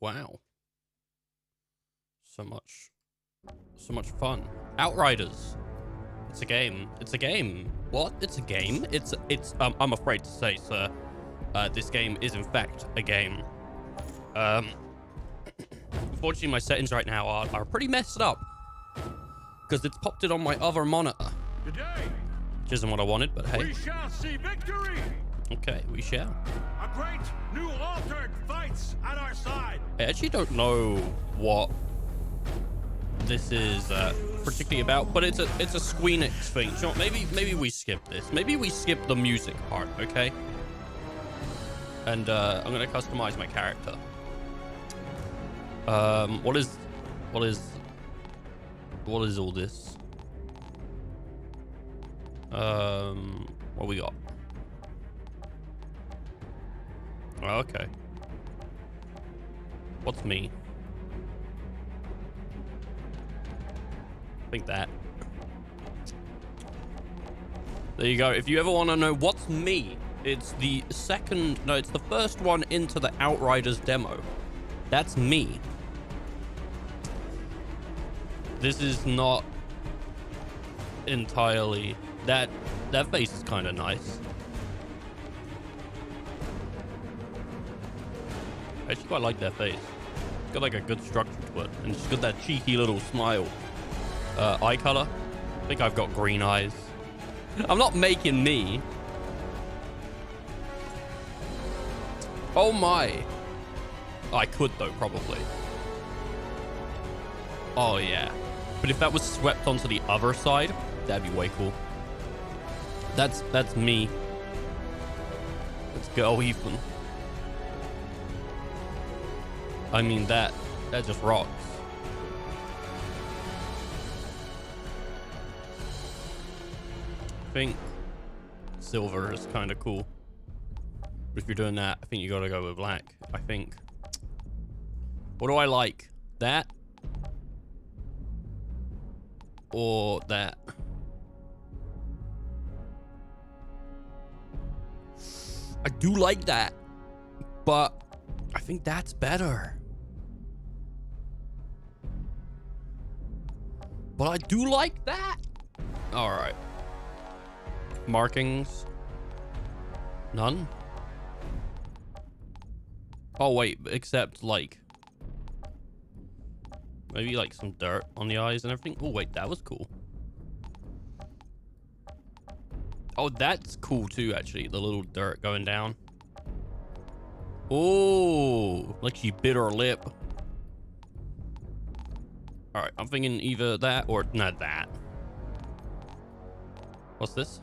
Wow. So much fun. Outriders. It's a game. It's a game. What? It's a game? I'm afraid to say, sir, this game is in fact a game. Unfortunately, my settings right now are pretty messed up because it's popped it on my other monitor. Today, which isn't what I wanted, but hey. we shall see victory. Okay, we shall. A great new altered fights at our side. I actually don't know what this is particularly about, but it's a Squeenix thing. So maybe we skip this. Maybe we skip the music part, okay? And I'm gonna customize my character. What is all this? What we got? Oh, okay. What's me? I think that. There you go. If you ever want to know what's me, it's the first one into the Outriders demo. That's me. This is not entirely... That face is kind of nice. I actually quite like that face. It's got like a good structure to it. And it's got that cheeky little smile. Eye color. I think I've got green eyes. I'm not making me. Oh my. I could though, probably. Oh yeah. But if that was swept onto the other side, that'd be way cool. That's me. Let's go, Ethan. I mean, that just rocks. I think silver is kind of cool. But if you're doing that, I think you gotta go with black. I think. What do I like? That? Or that? I do like that, but I think that's better. But I do like that. All right. Markings. None. Oh wait, except like maybe like some dirt on the eyes and everything. Oh wait, that was cool. Oh, that's cool too, actually. The little dirt going down. Oh, like she bit her lip. All right, I'm thinking either that or not that. What's this?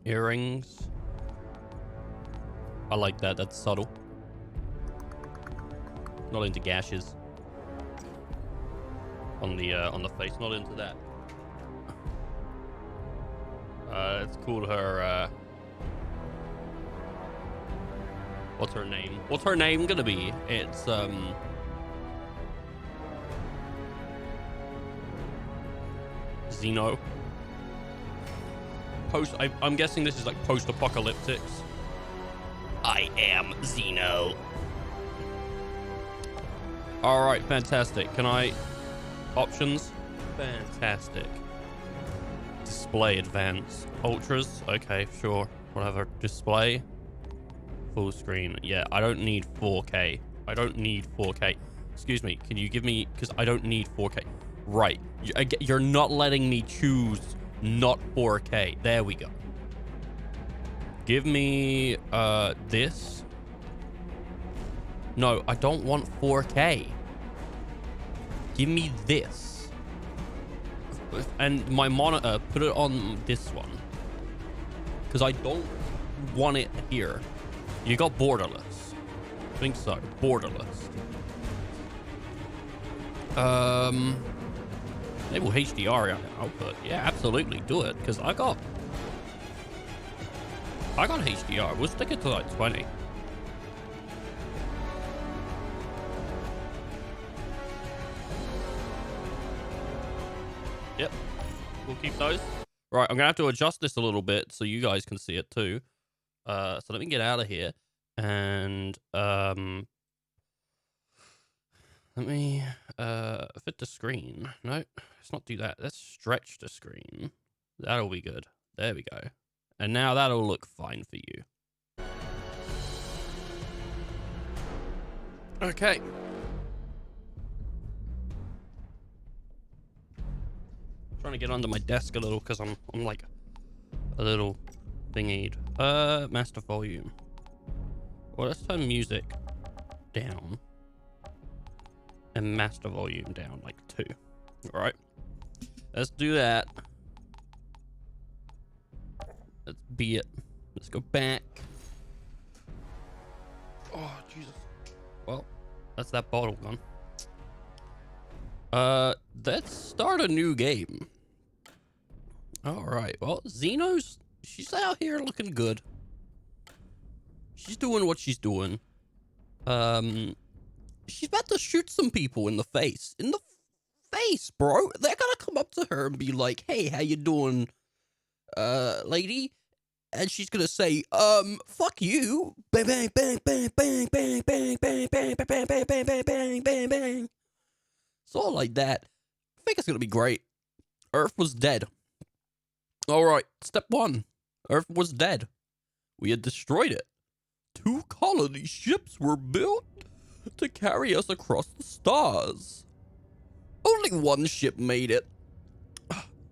Earrings. I like that. That's subtle. Not into gashes on the face. Not into that. It's cool. Her. What's her name? What's her name gonna be? It's Xeno. I'm guessing this is like post-apocalyptics. I am Xeno. All right, fantastic. Can I options? Fantastic. Display advanced. Ultras. Okay, sure. Whatever. Display. Full screen. Yeah, I don't need 4K. I don't need 4K. Excuse me. Can you give me... Because I don't need 4K. Right. You're not letting me choose not 4K. There we go. Give me this. No, I don't want 4K. Give me this. And my monitor, put it on this one. Because I don't want it here. You got borderless. I think so. Borderless. Enable HDR output. Yeah, absolutely. Do it. Because I got HDR. We'll stick it to like 20. Yep. We'll keep those. Right, I'm going to have to adjust this a little bit so you guys can see it too. So let me get out of here. And let me fit the screen. No, let's not do that. Let's stretch the screen. That'll be good. There we go. And now that'll look fine for you. Okay. Trying to get under my desk a little because I'm like a little thingied. Master volume. Well, let's turn music down and master volume down like 2. All right. Let's do that. Let's be it. Let's go back. Oh, Jesus. Well, that's that bottle gone. Let's start a new game. All right. Well, Xeno's, she's out here looking good. She's doing what she's doing. She's about to shoot some people in the face. In the face, bro. They're gonna come up to her and be like, "Hey, how you doing, lady?" And she's gonna say, fuck you. Bang, bang, bang, bang, bang, bang, bang, bang, bang, bang, bang, bang, bang, bang, bang, bang, bang. It's all like that. I think it's gonna be great. Earth was dead. All right, step 1. Earth was dead. We had destroyed it. 2 colony ships were built to carry us across the stars. Only 1 ship made it.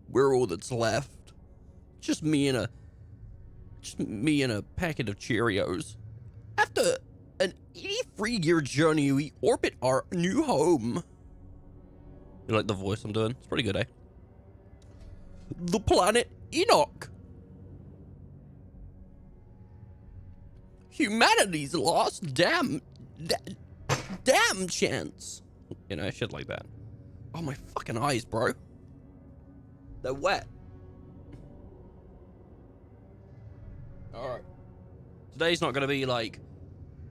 We're all that's left. Just me and a packet of Cheerios. After an 83-year journey, we orbit our new home. You like the voice I'm doing? It's pretty good, eh? The planet Enoch. Humanity's lost damn chance. You know, shit like that. Oh, my fucking eyes, bro. They're wet. Alright. Today's not going to be like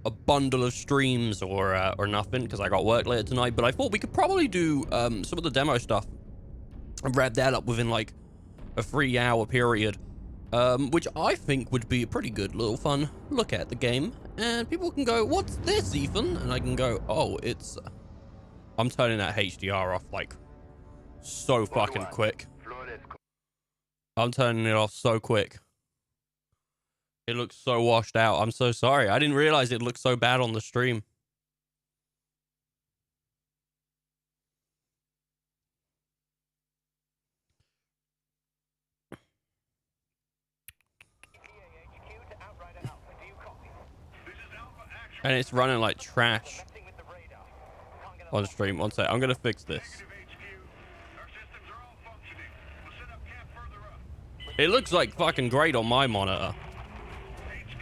a bundle of streams or nothing because I got work later tonight, but I thought we could probably do some of the demo stuff and wrap that up within like a 3-hour period, which I think would be a pretty good little fun look at the game. And people can go, "What's this, Ethan?" And I can go, "Oh, it's..." I'm turning that HDR off like so fucking quick. I'm turning it off so quick. It looks so washed out. I'm so sorry. I didn't realize it looked so bad on the stream. And it's running like trash on stream. One sec. I'm going to fix this. It looks like fucking great on my monitor.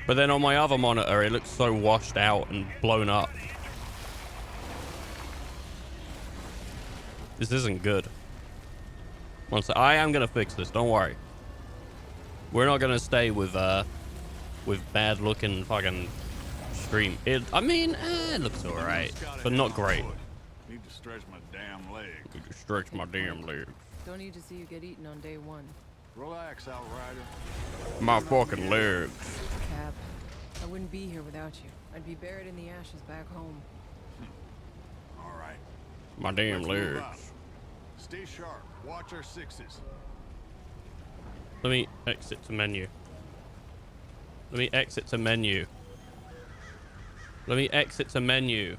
But then on my other monitor, it looks so washed out and blown up. This isn't good. One sec. I am going to fix this. Don't worry. We're not going to stay with bad looking fucking stream. I mean, it looks alright, but not great. Need to stretch my damn leg. Need to stretch my damn legs. Don't need to see you get eaten on day 1. Relax, Outrider. My fucking legs. Cap, I wouldn't be here without you. I'd be buried in the ashes back home. All right. My damn Let's move legs. out. Stay sharp. Watch our 6s. Let me exit to menu. Let me exit to menu. Let me exit to menu.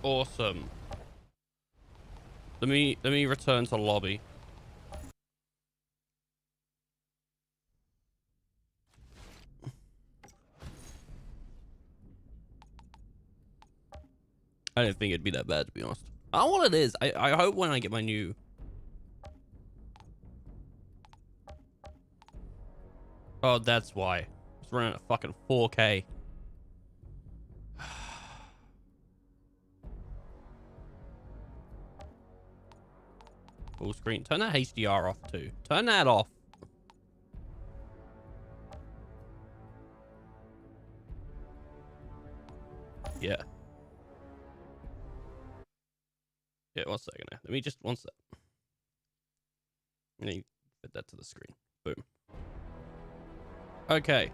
Awesome. Let me return to lobby. I didn't think it'd be that bad, to be honest. I don't know what it is. I hope when I get my new... Oh, that's why. It's running at fucking 4K. Full screen. Turn that HDR off too. Turn that off. Yeah. Yeah, 1 second. Let me just 1 sec. Let me fit that to the screen. Boom. Okay.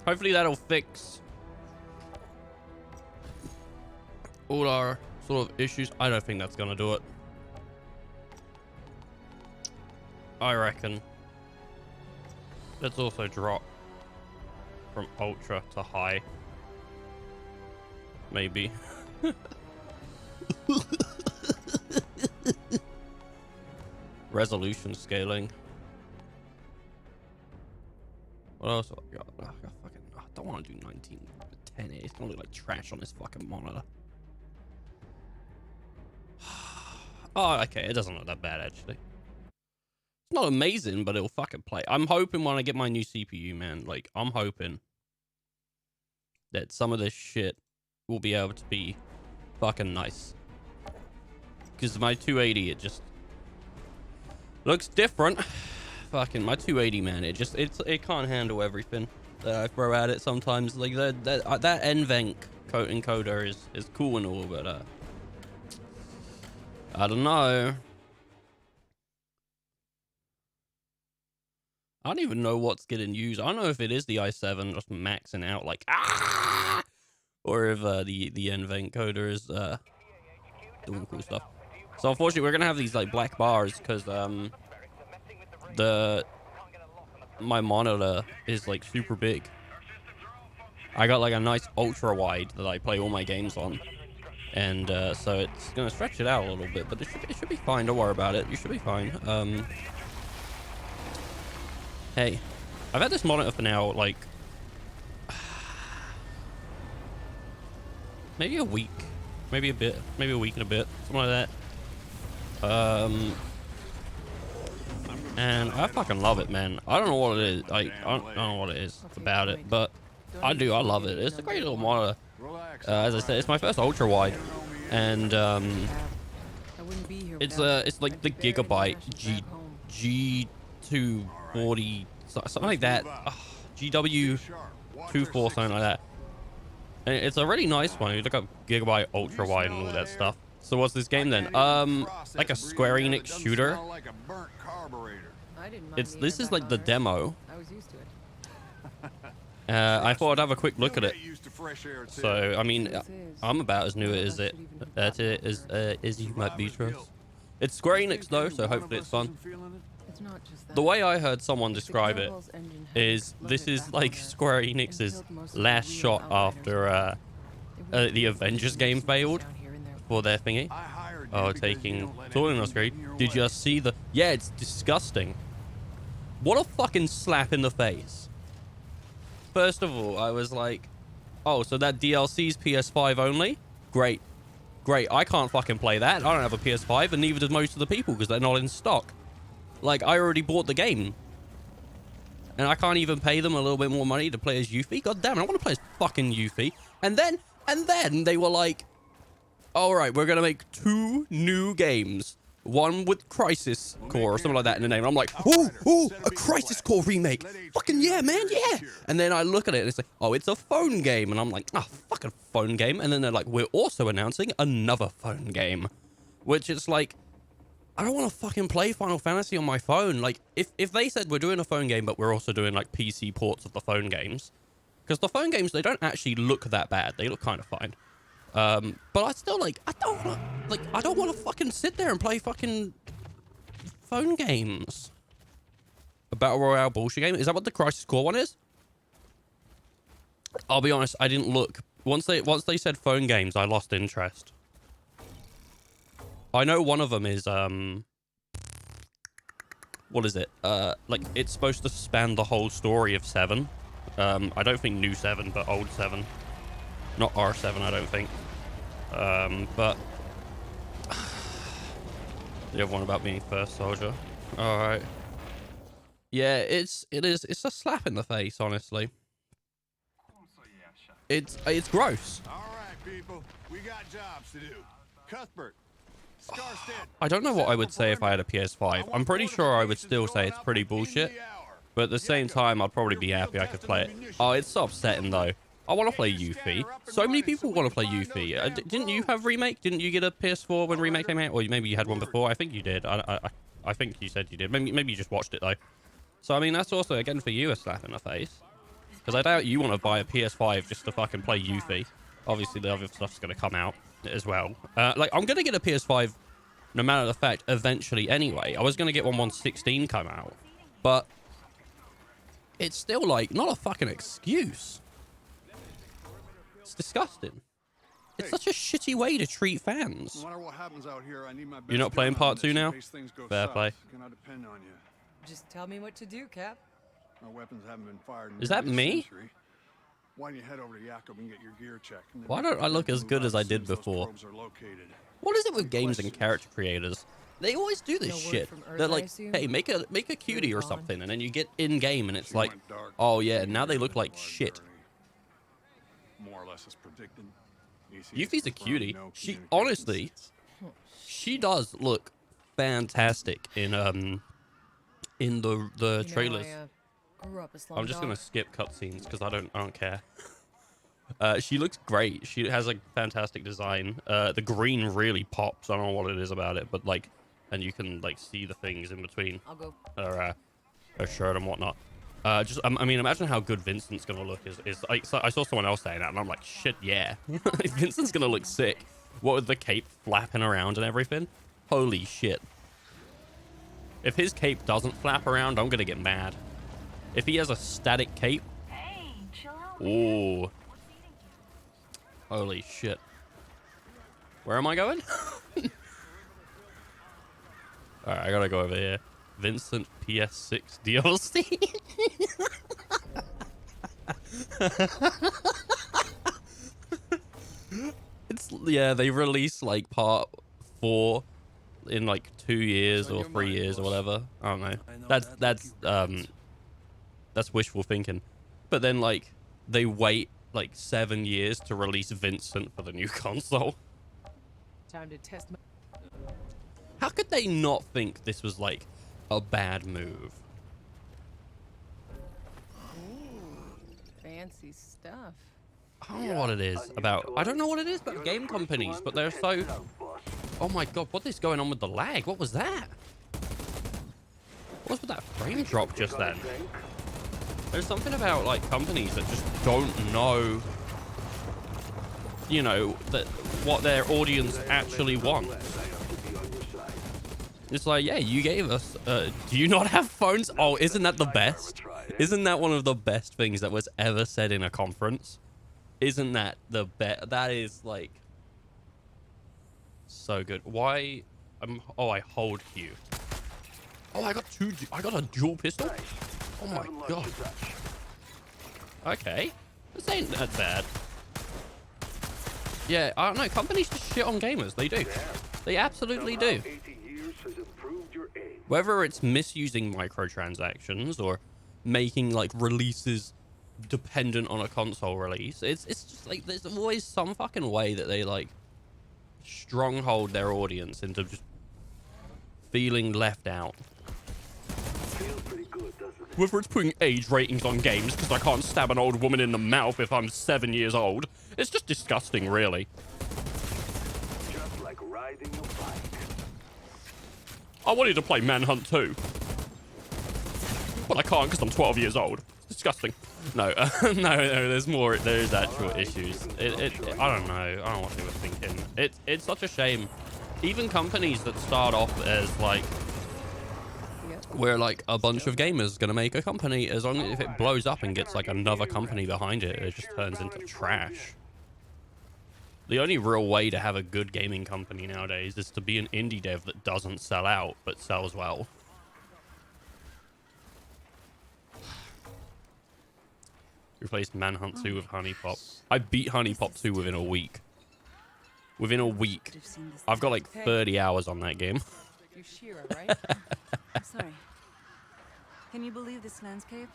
Hopefully that'll fix all our sort of issues. I don't think that's gonna do it. I reckon. Let's also drop from ultra to high. Maybe. Resolution scaling. What else have I got? I don't want to do 1910. It's gonna look like trash on this fucking monitor. Oh, okay. It doesn't look that bad actually. It's not amazing, but it'll fucking play. I'm hoping when I get my new CPU, man, like, I'm hoping that some of this shit will be able to be fucking nice. Because my 280, it just looks different. Fucking my 280, man, it can't handle everything that I throw at it sometimes. Like, that NVENC encoder is cool and all, but I don't know. I don't even know what's getting used. I don't know if it is the i7 just maxing out like or if the NVENC encoder is doing cool stuff. So unfortunately, we're gonna have these like black bars because my monitor is like super big. I got like a nice ultra wide that I play all my games on, and so it's gonna stretch it out a little bit, but it should be fine. Don't worry about it. You should be fine. Hey, I've had this monitor for now, like, maybe a week, maybe a week and a bit, something like that. And I fucking love it, man. I don't know what it is. Like, I don't know what it is about it, but I do. I love it. It's a great little monitor. As I said, it's my first ultra wide, and it's like the Gigabyte G240 something like that. GW24 something like that. And it's a really nice one. You look up Gigabyte ultra wide and all that stuff. So what's this game then? Like a Square Enix shooter. This is like the demo. I was used to it. I thought I'd have a quick look at it. So I mean, I'm about as new as it as you might be, Trust. It's Square Enix though, so hopefully it's fun. The way I heard someone describe it is this is like Square Enix's last shot after the Avengers game failed for their thingy. Oh, taking totally not scary. Did you see the? Yeah, it's disgusting. What a fucking slap in the face. First of all, I was like, oh, so that DLC's PS5 only? Great. Great. I can't fucking play that. I don't have a PS5, and neither does most of the people because they're not in stock. Like, I already bought the game. And I can't even pay them a little bit more money to play as Yuffie? God damn it, I want to play as fucking Yuffie. And then they were like, all right, we're going to make 2 new games. One with Crisis Core or something like that in the name. And I'm like, ooh, a Crisis Core remake. Fucking yeah, man, yeah. And then I look at it and it's like, oh, it's a phone game. And I'm like, oh, fucking phone game. And then they're like, we're also announcing another phone game. Which is like, I don't want to fucking play Final Fantasy on my phone. Like, if they said we're doing a phone game, but we're also doing like PC ports of the phone games. Because the phone games, they don't actually look that bad. They look kind of fine. But I still like, I don't want to fucking sit there and play fucking phone games. A Battle Royale bullshit game? Is that what the Crisis Core one is? I'll be honest, I didn't look. Once they said phone games, I lost interest. I know one of them is, what is it? Like, it's supposed to span the whole story of 7. I don't think new 7, but old 7. Not R7, I don't think. But the other one about being first soldier. All right. Yeah, it's a slap in the face, honestly. It's gross. All right, people, we got jobs to do. Cuthbert, I don't know what I would say if I had a PS5. I'm pretty sure I would still say it's pretty bullshit. But at the same time, I'd probably be happy I could play it. Oh, it's so upsetting though. I want to play Yuffie. So many people want to play Yuffie. Didn't you have Remake? Didn't you get a PS4 when Remake came out? Or maybe you had one before. I think you did. I think you said you did. Maybe you just watched it, though. So, I mean, that's also, again, for you, a slap in the face. Because I doubt you want to buy a PS5 just to fucking play Yuffie. Obviously, the other stuff's going to come out as well. Like, I'm going to get a PS5, no matter the fact, eventually anyway. I was going to get one once 16 come out. But it's still, like, not a fucking excuse. It's disgusting. It's such a shitty way to treat fans. No matter what happens out here, I need my best. You're not playing gun part on 2 this in now? case things go Fair south. play. Can I depend on you? Just tell me what to do, Cap. My weapons haven't been fired in Is that nearly a me? century. Why don't you head over to Jakob and get your gear checked? And then Why don't I look as good as I did those before? probes are located. What is it with games and character creators? They always do this No word shit. from Earth, They're I like, assume? hey, make a cutie or gone. something, and then you get in game, and it's She like, went dark. oh yeah, now they look like Blood shit. burning. More or less as predicted. Yuffie's a cutie. No She communications. honestly, she does look fantastic in the You know, trailers. I grew up a slum I'm just gonna dog. skip cutscenes because I don't care. She looks great. She has a fantastic design. The green really pops. I don't know what it is about it, but like, and you can like see the things in between I'll go. her shirt and whatnot. I mean, imagine how good Vincent's gonna look. I saw someone else saying that, and I'm like, shit, yeah, Vincent's gonna look sick. What with the cape flapping around and everything? Holy shit! If his cape doesn't flap around, I'm gonna get mad. If he has a static cape, Hey, chill out. ooh, What's eating you? holy shit! Where am I going? All right, I gotta go over here. Vincent PS6 DLC. Yeah, they release like part 4 in like 2 years or 3 years or whatever. I don't know. That's wishful thinking. But then like they wait like 7 years to release Vincent for the new console. Time to test my. How could they not think this was like a bad move? Fancy stuff. I don't know what it is about. I don't know what it is about game companies, but they're so. Oh my god, what is going on with the lag? What was that? What was with that frame drop just then? There's something about like companies that just don't know, you know, that what their audience actually wants. It's like, yeah, you gave us. Do you not have phones? Oh, isn't that the best? Isn't that one of the best things that was ever said in a conference? Isn't that the best? That is like so good. Why? Oh, I hold Q. Oh, I got two. I got a dual pistol. Oh my god. Okay, this ain't that bad. Yeah, I don't know. Companies just shit on gamers. They do. They absolutely do. Whether it's misusing microtransactions or making like releases dependent on a console release, it's just like there's always some fucking way that they like stronghold their audience into just feeling left out. Whether it's putting age ratings on games because I can't stab an old woman in the mouth if I'm 7 years old, it's just disgusting, really. Just like riding a bike. I wanted to play Manhunt 2, but I can't because I'm 12 years old. It's disgusting. No, no, there's more. There's actual issues. I don't know. I don't know what they were thinking. It's such a shame. Even companies that start off as like, we're like a bunch of gamers gonna make a company, as long as if it blows up and gets like another company behind it, it just turns into trash. The only real way to have a good gaming company nowadays is to be an indie dev that doesn't sell out but sells well. Replaced Manhunt 2 with Honey Pop. I beat Honey Pop 2 within a week. Within a week. I've got like 30 hours on that game. You're Shira, right? I'm sorry. Can you believe this landscape?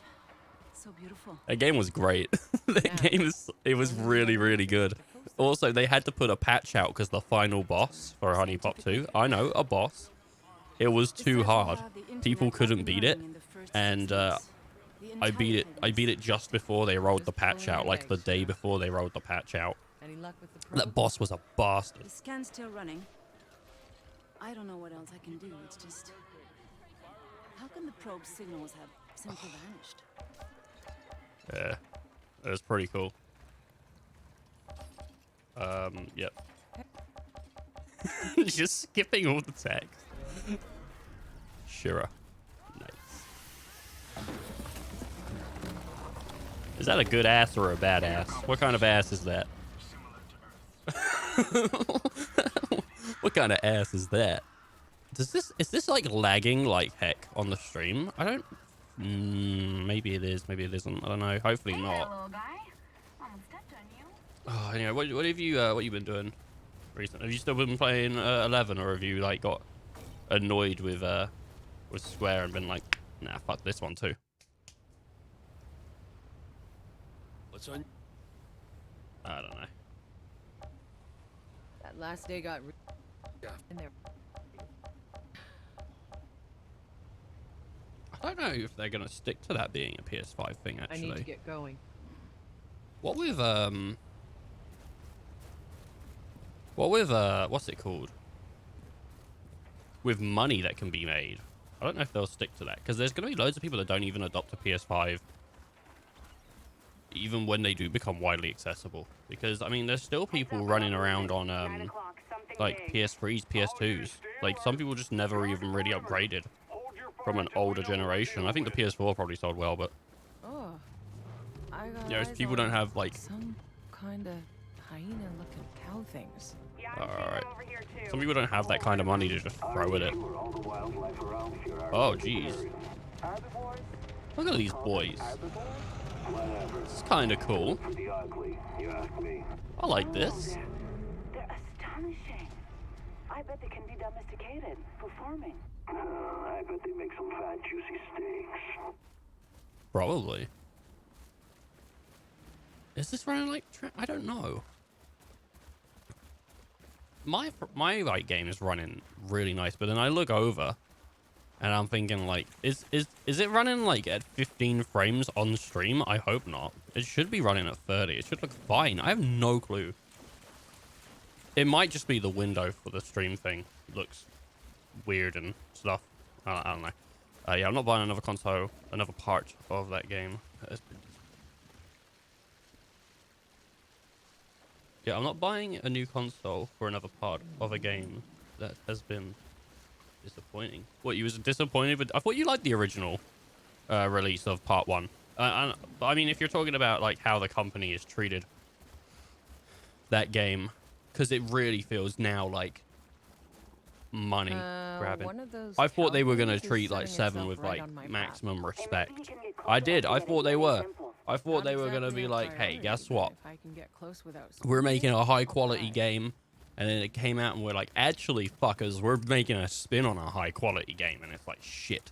It's so beautiful. That game was great. It was really, really good. Also, they had to put a patch out because the final boss for Honey Pop 2, I know, a boss, it was too hard. People couldn't beat it. And I beat it just before they rolled the patch out, like the day Sure. before they rolled the patch out. Any luck with the That probe? boss was a bastard. The scan's still running. I don't know what else I can do. It's just... How can the probe signals have simply vanished? Yeah, it was pretty cool. Yep. Just skipping all the text. Sure. Nice. Is that a good ass or a bad ass? What kind of ass is that? What kind of ass is that? Is this like lagging like heck on the stream? I don't. Maybe it is. Maybe it isn't. I don't know. Hopefully not. Oh, anyway, what have you what you been doing recently? Have you still been playing 11, or have you like got annoyed with Square and been like, nah, fuck this one too? What's on? I don't know. That last day got in there. I don't know if they're gonna stick to that being a PS5 thing. I need to Actually, get going. what with what's it called? With money that can be made, I don't know if they'll stick to that, because there's gonna be loads of people that don't even adopt a PS5, even when they do become widely accessible. Because I mean, there's still people running around on like PS3s, PS2s. Like some people just never even really upgraded from an older generation. I think the PS4 probably sold well, but Oh, I got you know, eyes people on don't have like. some kind of hyena-looking cow things. All right. Some people don't have that kind of money to just throw at it. Oh, jeez. Look at these boys. This is kind of cool. I like this. They're astonishing. I bet they can be domesticated for farming. I bet they make some fat, juicy steaks. Probably. Is this running like... I don't know. My like game is running really nice, but then I look over and I'm thinking like, is it running like at 15 frames on stream? I hope not. It should be running at 30. It should look fine. I have no clue. It might just be the window for the stream thing. It looks weird and stuff. I don't know. Yeah, I'm not buying another console, another part of that game. Yeah, I'm not buying a new console for another part of a game that has been disappointing. What, you was disappointed with? I thought you liked the original release of part 1. I mean, if you're talking about like how the company has treated that game, because it really feels now like money grabbing. I thought they were going to treat like 7 with like maximum respect. I did. I thought they were. I thought they were going to be like, hey, guess what? We're making a high quality game. And then it came out and we're like, actually, fuckers, we're making a spin on a high quality game. And it's like, shit.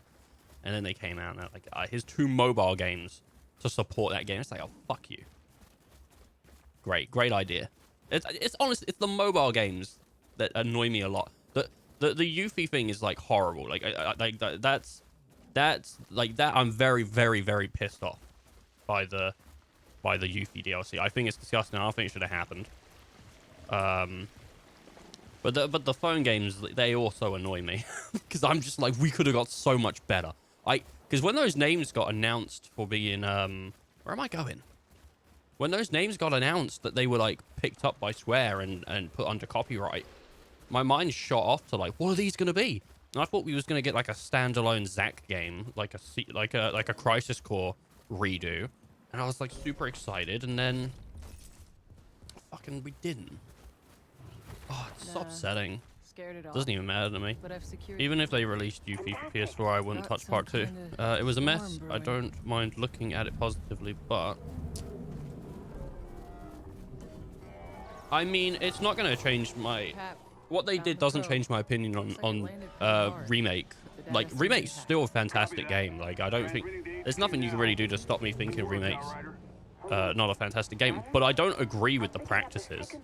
And then they came out and they're like, here's 2 mobile games to support that game. It's like, oh, fuck you. Great idea. It's honest. It's the mobile games that annoy me a lot. The Yuffie thing is like horrible. Like that's like that. I'm very pissed off by the Yuffie DLC. I think it's disgusting. I don't think it should have happened. But the phone games, they also annoy me because I'm just like, we could have got so much better. Because when those names got announced for being where am I going? When those names got announced that they were like picked up by Square and put under copyright, my mind shot off to like, what are these gonna be? And I thought we was gonna get like a standalone Zack game, like a Crisis Core redo, and I was like super excited, and then fucking we didn't. Oh, it's so upsetting. Doesn't even matter to me. Even if they released Yuffie for PS4, I wouldn't touch part 2. It was a mess. I don't mind looking at it positively, but I mean, it's not going to change my... What they did doesn't change my opinion on Remake. Like, Remake's still a fantastic game. Like, I don't think... There's nothing you can really do to stop me thinking Remake's not a fantastic game. But I don't agree with the practices.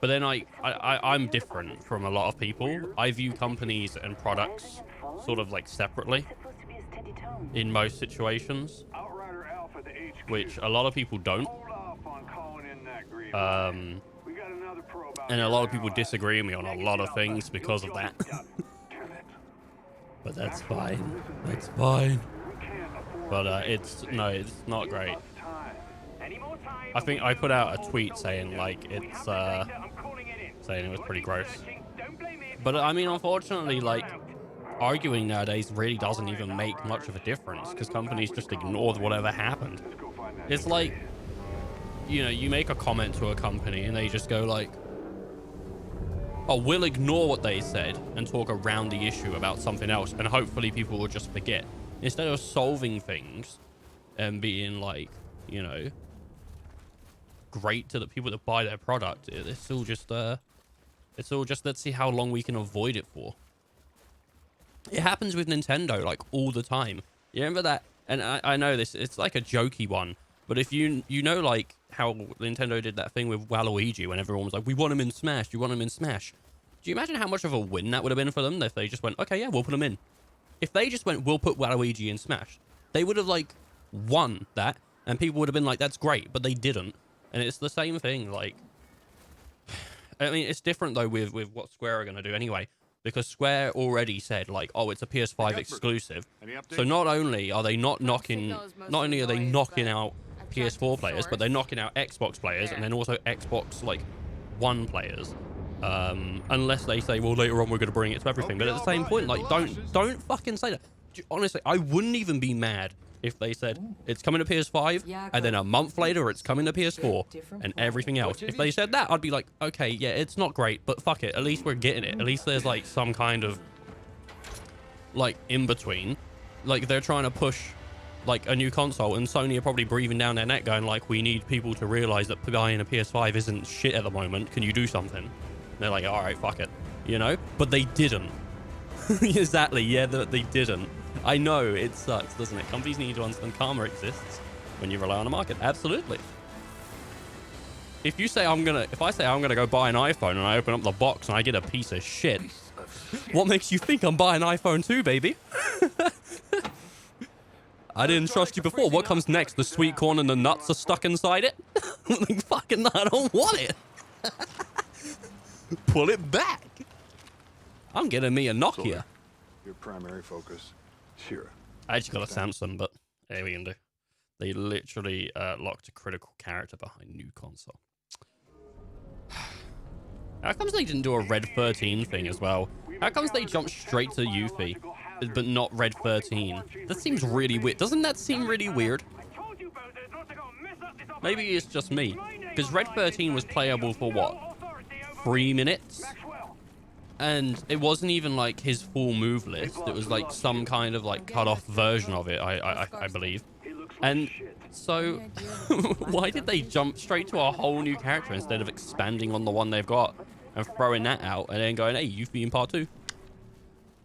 But then I'm different from a lot of people. I view companies and products sort of like separately in most situations. which a lot of people don't. Hold off on calling in that green Um, light. We got another probe out and a here lot of now, people disagree with me on a lot of things because of that. Damn it. But that's fine. That's fine. We can't afford But to it's not give great. us time. Any more time, I think I put out a tweet saying like we it's have the data. I'm calling it in. saying it was pretty You're gross. searching. Don't blame me if But you I mean, don't unfortunately, like trust me. arguing nowadays really doesn't even make much of a difference because companies just ignore whatever happened. Let's go find that It's new like, kid. you know, you make a comment to a company and they just go like, oh, we'll ignore what they said and talk around the issue about something else, and hopefully people will just forget. Instead of solving things and being like, you know, great to the people that buy their product, it's all just let's see how long we can avoid it for. It happens with Nintendo like all the time. You remember that? And I know this, it's like a jokey one, but if you know like how Nintendo did that thing with Waluigi when everyone was like, we want him in Smash, you want him in Smash. Do you imagine how much of a win that would have been for them if they just went, okay, yeah, we'll put him in. If they just went, we'll put Waluigi in Smash, they would have like won that and people would have been like, that's great, but they didn't. And it's the same thing. Like, I mean, it's different though with what Square are going to do anyway, because Square already said like, oh, it's a PS5 exclusive. Any updates? So not only are they not knocking, signal is mostly not only are they noise, knocking but out attractive PS4 players, but they're source. knocking out Xbox players and There. then also Xbox like One players. Unless they say, well, later on we're going to bring it to everything. But at the same point, like, don't fucking say that. Honestly, I wouldn't even be mad if they said it's coming to PS5 and then a month later it's coming to PS4 and everything else. If they said that, I'd be like, okay, yeah, it's not great, but fuck it. At least we're getting it. At least there's like some kind of like in between. Like they're trying to push like a new console, and Sony are probably breathing down their neck going like, we need people to realize that buying a PS5 isn't shit at the moment. Can you do something? And they're like, all right, fuck it, you know? But they didn't. Exactly, yeah, they didn't. I know, it sucks, doesn't it? Companies need to understand karma exists when you rely on the market. Absolutely. If I say I'm gonna go buy an iPhone and I open up the box and I get a piece of shit, what makes you think I'm buying an iPhone 2, baby? I didn't trust you before. What comes next? The sweet corn and the nuts are stuck inside it? Like, fucking, I don't want it. Pull it back. I'm getting me a Nokia. Your primary focus, Shira. I actually got a Samsung, but there we can do. They literally locked a critical character behind new console. How comes they didn't do a Red 13 thing as well? How comes they jumped straight to Yuffie, but not Red 13? That seems really weird. Doesn't that seem really weird? Maybe it's just me. Because Red 13 was playable for what? 3 minutes? And it wasn't even like his full move list. It was like some kind of like cut off version of it, I believe. And so why did they jump straight to a whole new character instead of expanding on the one they've got and throwing that out and then going, hey, Yuffie in part 2?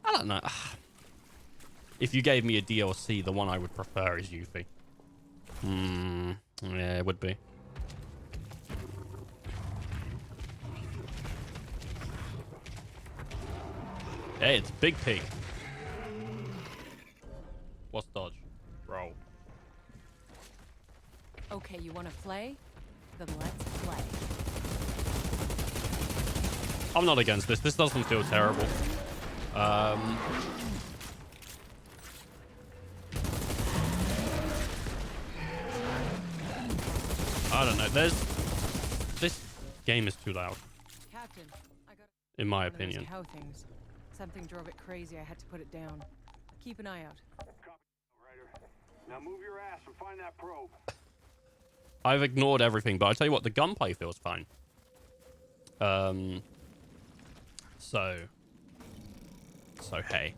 I don't know. If you gave me a DLC, the one I would prefer is Yuffie. Yeah, it would be. Hey, it's Big Pig. What's dodge? Roll. Okay, you want to play? Then let's play. I'm not against this. This doesn't feel terrible. I don't know. This game is too loud, Captain, I got in my one of those opinion. cow things. Something drove it crazy. I had to put it down. Keep an eye out. Outrider. Now move your ass and find that probe. I've ignored everything, but I tell you what, the gunplay feels fine. So hey.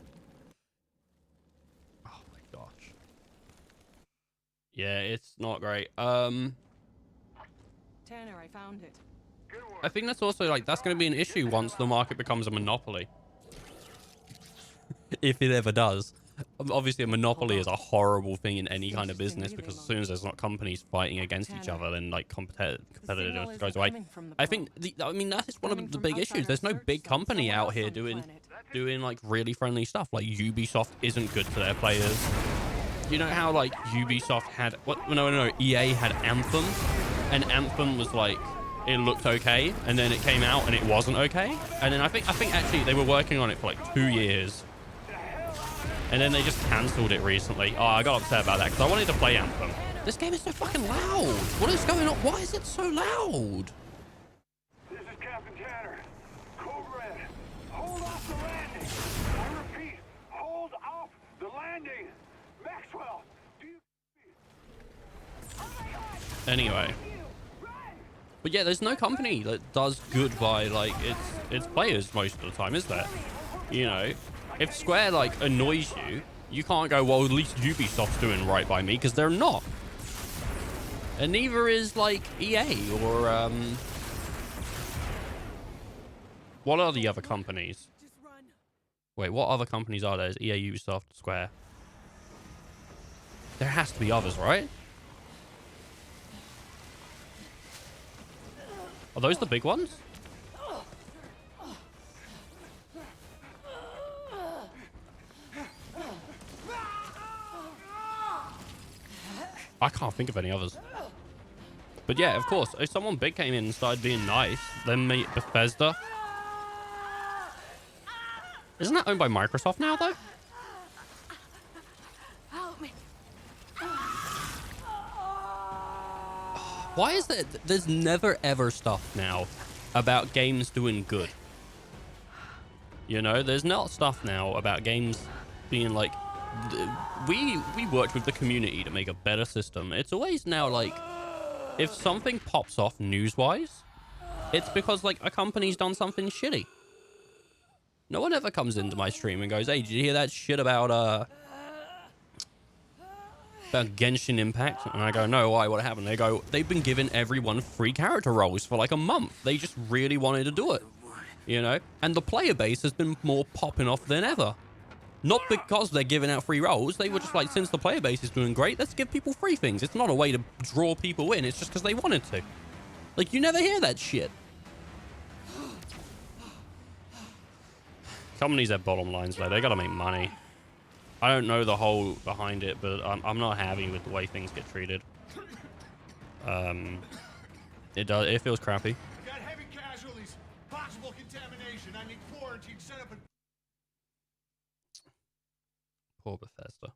Oh my gosh. Yeah, it's not great. Tanner, I found it. I think that's also like that's going to be an issue once the market becomes a monopoly. If it ever does. Obviously, a monopoly is a horrible thing in any kind of business because as soon as there's not companies fighing against each other, then like competitiveness goes away. I think I mean that's one of the big issues. There's no big company out here doing like really friendly stuff. Like Ubisoft isn't good to their players. you know how like Ubisoft had what? No, EA had Anthem, and Anthem was like it looked okay, and then it came out and it wasn't okay, and then I think actually they were working on it for like 2 years, and then they just cancelled it recently. Oh, I got upset about that because I wanted to play Anthem. This game is so fucking loud. What is going on? Why is it so loud? This is Captain Tanner. Code Red. Hold off the landing. I repeat, hold off the landing. Maxwell, do you... Oh my God! Anyway. But yeah, there's no company that does good by like its players most of the time, is there? You know, if Square like annoys you, you can't go, well, at least Ubisoft's doing right by me, because they're not. And neither is like EA or what are the other companies? Wait, what other companies are there? Is EA, Ubisoft, Square? There has to be others, right? Are those the big ones? I can't think of any others. But yeah, of course, if someone big came in and started being nice, then meet Bethesda. Isn't that owned by Microsoft now, though? Help me. Why is that? There's never ever stuff now about games doing good. You know, there's not stuff now about games being like, we worked with the community to make a better system. It's always now like, if something pops off news-wise, it's because like a company's done something shitty. No one ever comes into my stream and goes, hey, did you hear that shit about Genshin Impact? And I go, no, why? What happened? They go, they've been giving everyone free character roles for like a month. They just really wanted to do it, you know? And the player base has been more popping off than ever. Not because they're giving out free roles. They were just like, since the player base is doing great, let's give people free things. It's not a way to draw people in. It's just because they wanted to. Like, you never hear that shit. Companies have bottom lines, though. They gotta make money. I don't know the whole behind it, but I'm not happy with the way things get treated. It feels crappy. Got heavy casualties. Possible contamination. I need quarantine set up and... Poor Bethesda.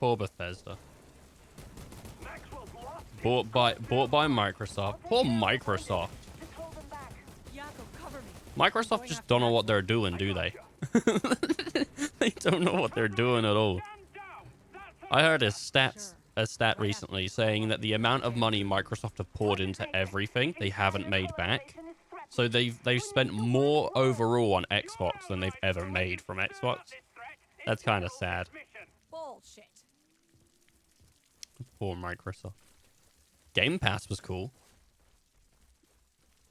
Poor Bethesda. Bought by Microsoft. Poor Microsoft. Microsoft just don't know what they're doing, do they? They don't know what they're doing at all. I heard a stat recently saying that the amount of money Microsoft have poured into everything they haven't made back. So they've spent more overall on Xbox than they've ever made from Xbox. That's kind of sad. Bullshit. Poor Microsoft. Game Pass was cool.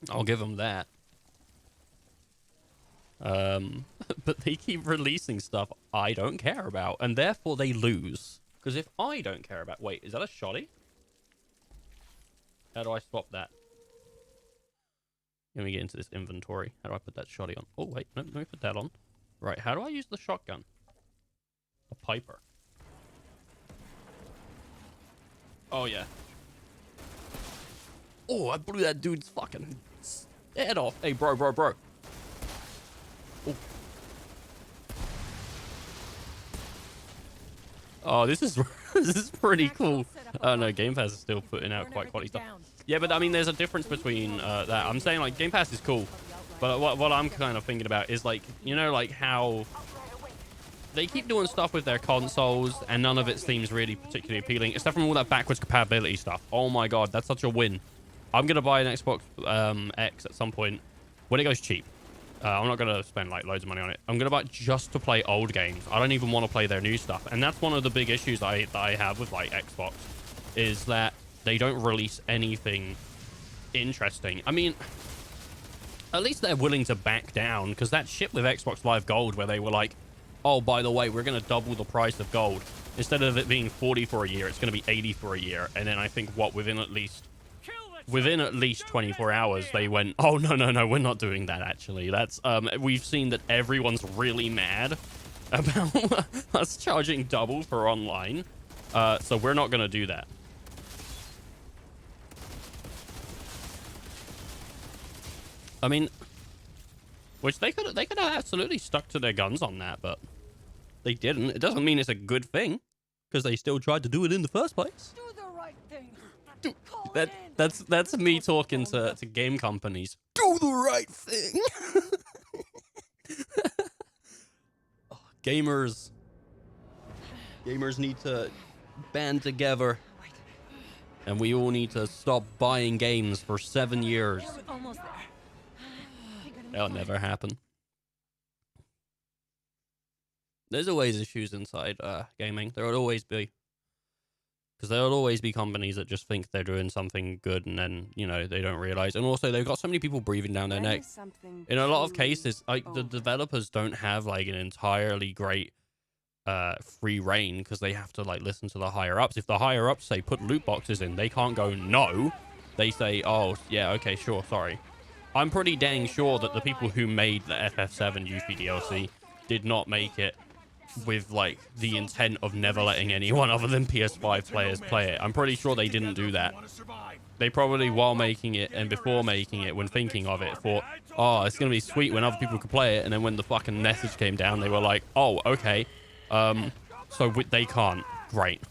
I'll give them that. But they keep releasing stuff I don't care about, and therefore they lose. Because if I don't care about... Wait, is that a shotty? How do I swap that? Let me get into this inventory. How do I put that shotty on? Oh, wait. No, let me put that on. Right, how do I use the shotgun? A Piper. Oh, yeah. Oh, I blew that dude's fucking head off. Hey, bro. Oh, this is this is pretty cool. Oh no, Game Pass is still putting out quite quality stuff. Yeah, but I mean, there's a difference between that. I'm saying like Game Pass is cool, but what I'm kind of thinking about is like, you know, like how they keep doing stuff with their consoles and none of it seems really particularly appealing, except from all that backwards compatibility stuff. Oh my god, that's such a win. I'm gonna buy an Xbox X at some point when it goes cheap. I'm not going to spend like loads of money on it. I'm going to buy it just to play old games. I don't even want to play their new stuff. And that's one of the big issues I have with like Xbox, is that they don't release anything interesting. I mean, at least they're willing to back down, because that shit with Xbox Live Gold where they were like, oh, by the way, we're going to double the price of gold. Instead of it being 40 for a year, it's going to be 80 for a year. And then I think within at least 24 hours they went, oh no, we're not doing that. Actually, that's we've seen that everyone's really mad about us charging double for online. So we're not going to do that. I mean, which they could have absolutely stuck to their guns on that, but they didn't. It doesn't mean it's a good thing, because they still tried to do it in the first place. Do the right thing. That's me talking to game companies. Do the right thing. Oh, gamers need to band together, and we all need to stop buying games for 7 years. Almost there. That'll never happen. There's always issues inside gaming. There will always be. Because there will always be companies that just think they're doing something good and then, you know, they don't realize. And also, they've got so many people breathing down their neck. In a lot of cases, like, the developers don't have, like, an entirely great free reign because they have to, like, listen to the higher-ups. If the higher-ups say, put loot boxes in, they can't go, no. They say, oh, yeah, okay, sure, sorry. I'm pretty dang sure that the people who made the FF7 Yuffie DLC did not make it with, like, the intent of never letting anyone other than PS5 players play it. I'm pretty sure they didn't do that. They probably, while making it and before making it, when thinking of it, thought, oh, it's going to be sweet when other people could play it. And then when the fucking message came down, they were like, oh, okay. So they can't. Great.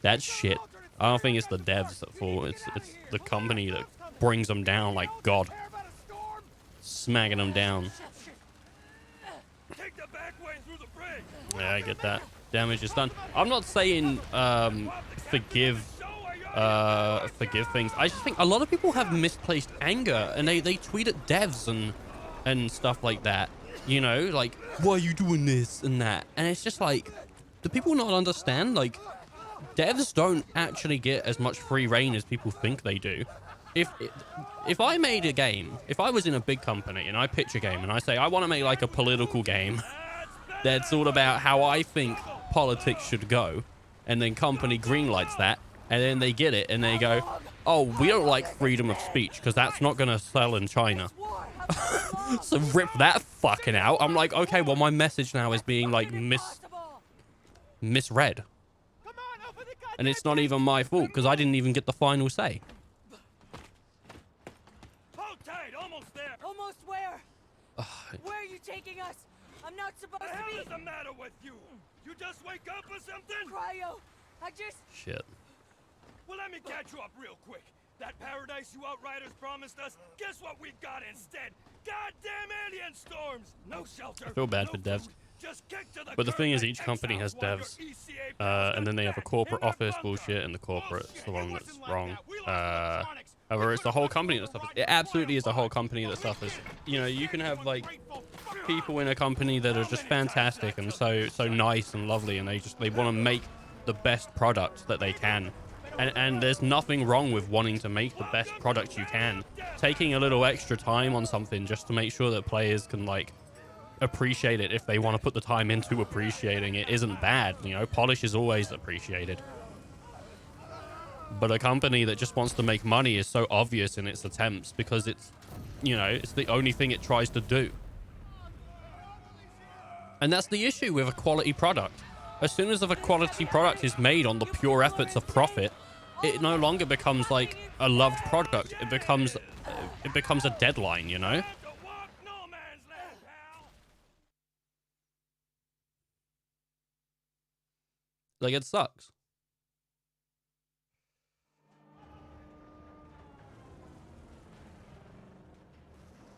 That's shit. I don't think it's the devs that fall. It's the company that brings them down like God. Smacking them down. Yeah, I get that. Damage is done. I'm not saying forgive things. I just think a lot of people have misplaced anger and they tweet at devs and stuff like that. You know, like, why are you doing this and that? And it's just like, do people not understand? Like, devs don't actually get as much free reign as people think they do. If I made a game, if I was in a big company and I pitch a game and I say, I want to make like a political game that's all about how I think politics should go, and then company greenlights that, and then they get it and they go, oh, we don't like freedom of speech because that's not going to sell in China. So rip that fucking out. I'm like, okay, well, my message now is being like misread. And it's not even my fault because I didn't even get the final say. Hold tight, almost there. Almost where? Where are you taking us? I'm not supposed What the to hell be. is the matter with you? You just wake up or something? Cryo. I just. Shit. Well, let me catch you up real quick. That paradise you Outriders promised us, guess what we've got instead? Goddamn alien storms! No shelter. I feel bad no for devs. food, just kick to the But the thing is, curb each and company has exile while your devs. ECA And then they have a corporate office bullshit, and the corporate's the one that's wrong. However, it's the whole company that suffers. It absolutely is the whole company that suffers. You know, you can have, like, people in a company that are just fantastic and so nice and lovely, and they want to make the best product that they can. And there's nothing wrong with wanting to make the best product you can. Taking a little extra time on something just to make sure that players can, like, appreciate it if they want to put the time into appreciating it isn't bad. You know, polish is always appreciated. But a company that just wants to make money is so obvious in its attempts because it's, you know, it's the only thing it tries to do. And that's the issue with a quality product. As soon as a quality product is made on the pure efforts of profit, it no longer becomes like a loved product. It becomes a deadline, you know? Like, it sucks.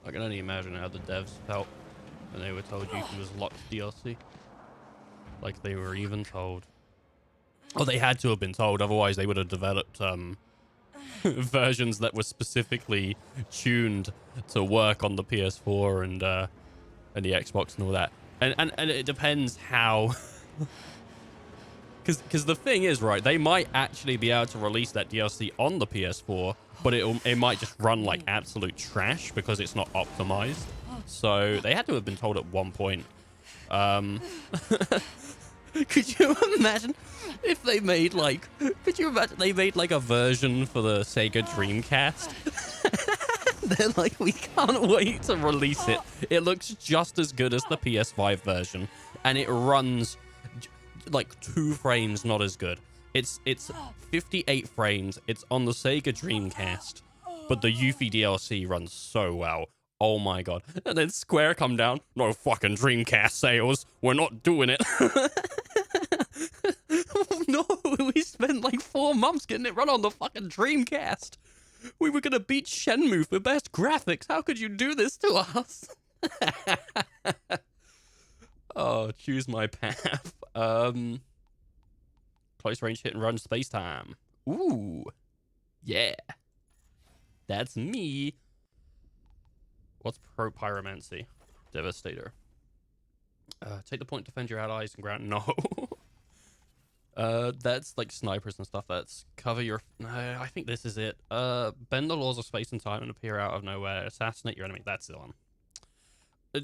I can only imagine how the devs felt when they were told Yuffie was locked DLC. Like, they were even told. Oh, they had to have been told, otherwise they would have developed versions that were specifically tuned to work on the PS4 and the Xbox and all that. And it depends how... Because the thing is, right, they might actually be able to release that DLC on the PS4, but it might just run like absolute trash because it's not optimized. So they had to have been told at one point. Could you imagine if they made like... Could you imagine they made like a version for the Sega Dreamcast they're like, we can't wait to release it. It looks just as good as the PS5 version, and it runs like 2 frames not as good. It's 58 frames. It's on the Sega Dreamcast, but the Yuffie DLC runs so well. Oh my god. And then Square come down. No fucking Dreamcast sales. We're not doing it. No, we spent like 4 months getting it run on the fucking Dreamcast. We were gonna beat Shenmue for best graphics. How could you do this to us? Oh, choose my path. Close range hit and run space time. Ooh. Yeah. That's me. What's pro pyromancy? Devastator. Take the point, defend your allies and ground. No. That's like snipers and stuff. That's cover your... No, I think this is it. Bend the laws of space and time and appear out of nowhere. Assassinate your enemy. That's the one.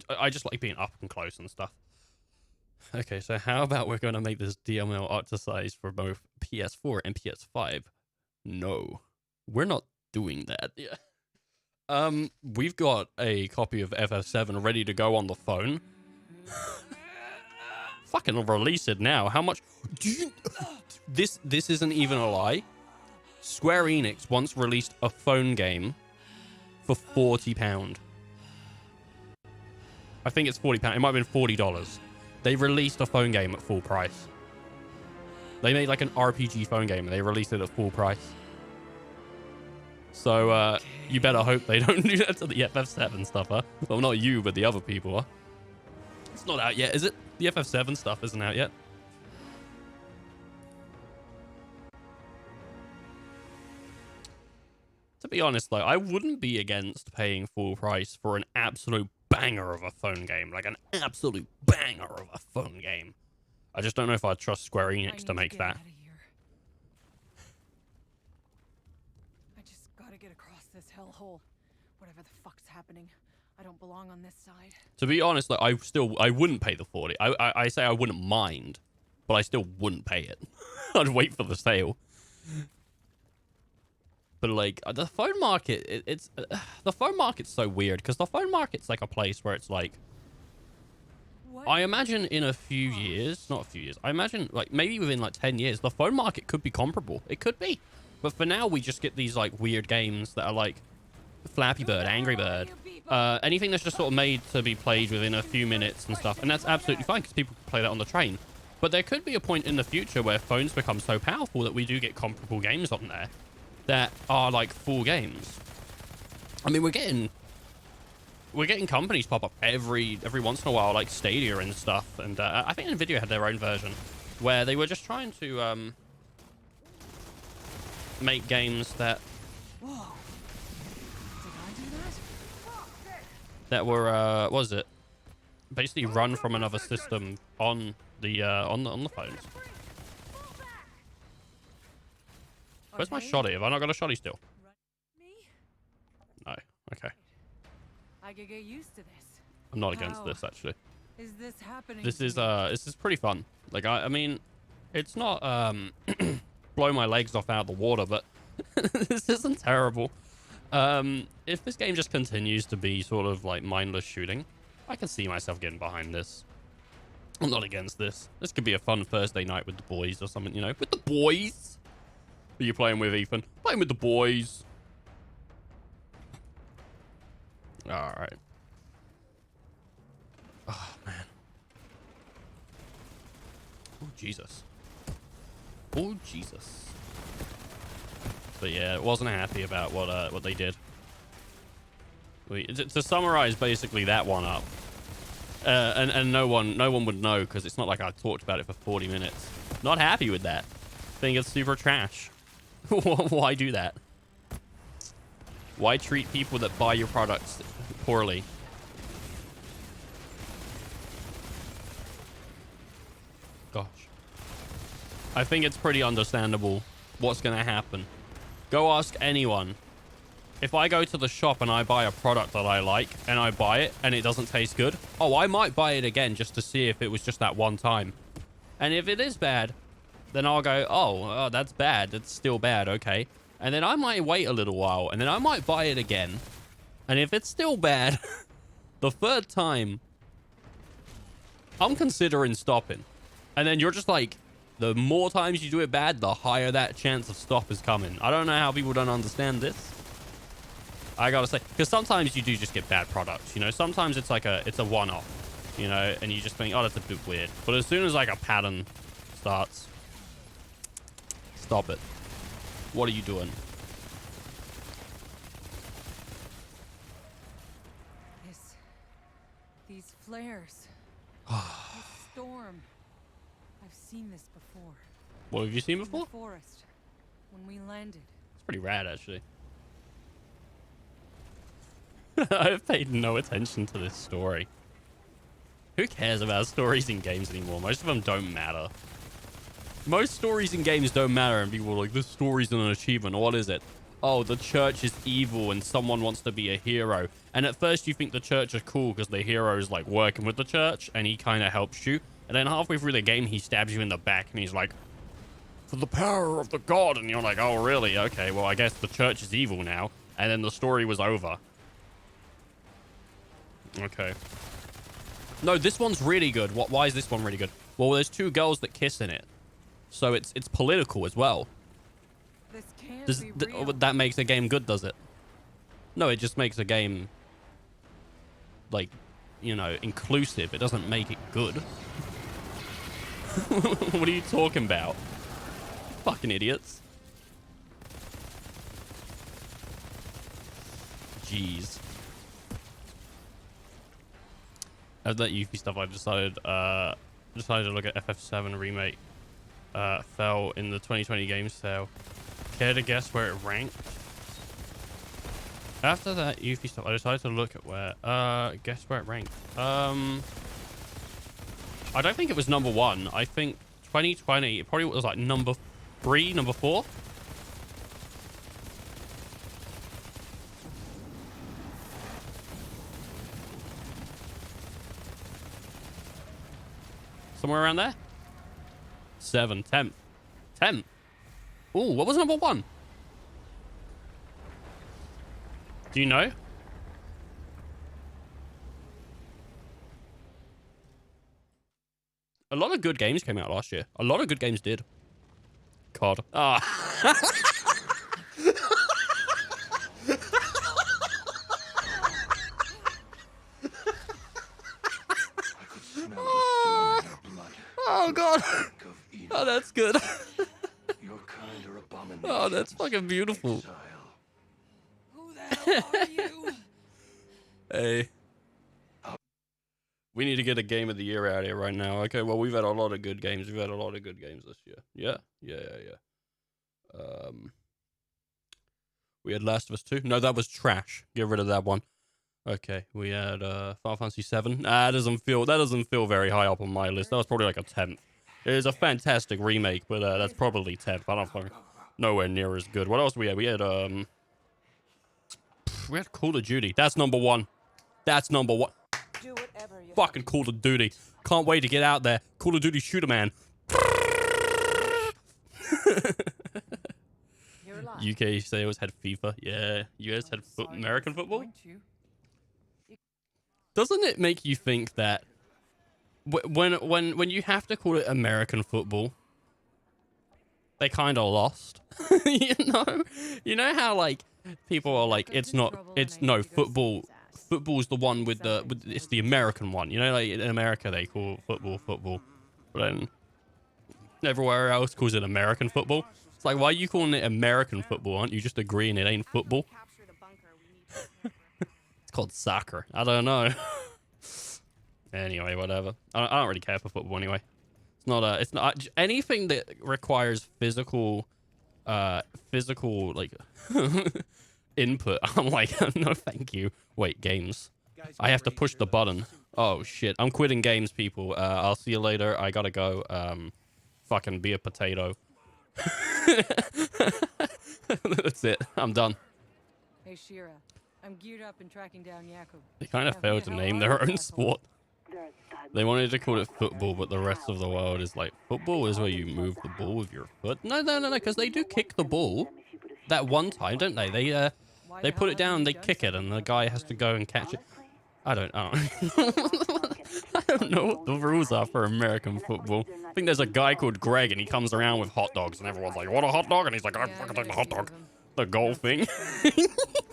I just like being up and close and stuff. Okay, so how about we're going to make this DML optimized for both PS4 and PS5? No, we're not doing that. Yeah. We've got a copy of FF7 ready to go on the phone. Fucking release it now. How much do you... This isn't even a lie. Square Enix once released a phone game for £40. I think it's £40. It might have been $40. They released a phone game at full price. They made like an RPG phone game and they released it at full price. So you better hope they don't do that to the FF7 stuff, huh? Well, not you, but the other people, huh? It's not out yet, is it? The FF7 stuff isn't out yet. To be honest, though, I wouldn't be against paying full price for an absolute banger of a phone game. Like an absolute banger of a phone game. I just don't know if I'd trust Square Enix to make that. I just gotta get across this hellhole. Whatever the fuck's happening, I don't belong on this side. To be honest, like, I wouldn't pay the 40. I say I wouldn't mind, but I still wouldn't pay it. I'd wait for the sale. But like the phone market, the phone market's so weird because the phone market's like a place where it's like, I imagine in a few years, not a few years, I imagine like maybe within like 10 years, the phone market could be comparable. It could be. But for now, we just get these like weird games that are like Flappy Bird, Angry Bird, anything that's just sort of made to be played within a few minutes and stuff. And that's absolutely fine because people can play that on the train. But there could be a point in the future where phones become so powerful that we do get comparable games on there that are like full games. I mean, we're getting companies pop up every once in a while, like Stadia and stuff. And I think Nvidia had their own version where they were just trying to make games that were what was it? Basically run from another system on the phones. Where's my shotty? Have I not got a shotty still? No. Okay. I could get used to this. I'm not against this actually. Is this happening? This is pretty fun. Like I mean, it's not blow my legs off out of the water, but this isn't terrible. If this game just continues to be sort of like mindless shooting, I can see myself getting behind this. I'm not against this. This could be a fun Thursday night with the boys or something, you know, with the boys. Who are you playing with, Ethan? Playing with the boys. All right. Oh man. Oh Jesus. Oh Jesus. But yeah, I wasn't happy about what they did. To summarize basically that one up, and no one would know because it's not like I talked about it for 40 minutes. Not happy with that. Think it's super trash. Why do that? Why treat people that buy your products poorly? Gosh. I think it's pretty understandable what's going to happen. Go ask anyone. If I go to the shop and I buy a product that I like and I buy it and it doesn't taste good, oh, I might buy it again just to see if it was just that one time. And if it is bad, then I'll go, oh, that's bad. It's still bad. Okay. And then I might wait a little while and then I might buy it again. And if it's still bad, the third time, I'm considering stopping. And then you're just like, the more times you do it bad, the higher that chance of stop is coming. I don't know how people don't understand this. I gotta say, because sometimes you do just get bad products, you know? Sometimes it's like it's a one-off, you know? And you just think, oh, that's a bit weird. But as soon as like a pattern starts, stop it. What are you doing? These flares. This storm. I've seen this before. What have you seen In before? the forest. When we landed. It's pretty rad, actually. I've paid no attention to this story. Who cares about stories in games anymore? Most of them don't matter. Most stories in games don't matter, and people are like, this story's an achievement. What is it? Oh, the church is evil and someone wants to be a hero. And at first you think the church is cool because the hero is like working with the church and he kind of helps you. And then halfway through the game, he stabs you in the back and he's like, for the power of the god. And you're like, oh, really? Okay, well, I guess the church is evil now. And then the story was over. Okay. No, this one's really good. Why is this one really good? Well, there's two girls that kiss in it. So it's political as well. This can't be real. That makes a game good, does it? No, it just makes a game, like, you know, inclusive. It doesn't make it good. What are you talking about? Fucking idiots. Jeez. As that Yuffie stuff, I decided to look at FF7 remake. Fell in the 2020 game sale. Care to guess where it ranked? After that Yuffie stuff, I decided to look at where. Guess where it ranked. I don't think it was number 1. I think 2020, it probably was like number 3, number 4. Somewhere around there? 7, 10th. 10th. Ooh, what was number 1? Do you know? A lot of good games came out last year. A lot of good games did. COD. Ah. Oh god. Oh, that's good. Oh, that's fucking beautiful. Who the hell are you? Hey. We need to get a game of the year out here right now. Okay, well, we've had a lot of good games. We've had a lot of good games this year. Yeah. We had Last of Us 2. No, that was trash. Get rid of that one. Okay, we had Final Fantasy 7. That doesn't feel very high up on my list. That was probably like a 10th. It is a fantastic remake, but that's probably 10th. I don't fucking nowhere near as good. What else we had? We had Call of Duty. That's number 1. That's number 1. Do whatever you Fucking Call of Duty. Can't wait to get out there. Call of Duty Shooter Man. UK sales had FIFA. Yeah, US had American football. Doesn't it make you think that when you have to call it American football, they kind of lost? You know how like people are like, it's no football. Football's the one with it's the American one. You know, like in America they call football, but then everywhere else calls it American football. It's like, why are you calling it American football? Aren't you just agreeing it ain't football? It's called soccer. I don't know. Anyway, whatever. I don't really care for football anyway. It's not anything that requires physical like input. I'm like, no, thank you. Wait, games. I have to push the button. Oh shit, I'm quitting games, people. I'll see you later. I gotta go. Fucking be a potato. That's it. I'm done. Hey, Shira. I'm geared up and tracking down Jakub. They kind of failed to name their own sport. They wanted to call it football, but the rest of the world is like, football is where you move the ball with your foot. No, because they do kick the ball. That one time, don't they? Why They the put hell it down, haven't they you done kick it, and something the about guy it has to already? go and catch it. I don't know. I don't know what the rules are for American football. I think there's a guy called Greg, and he comes around with hot dogs, and everyone's like, "What a hot dog!" And he's like, "I Yeah, fucking I take the met a hot few dog." of 'em. The golf thing.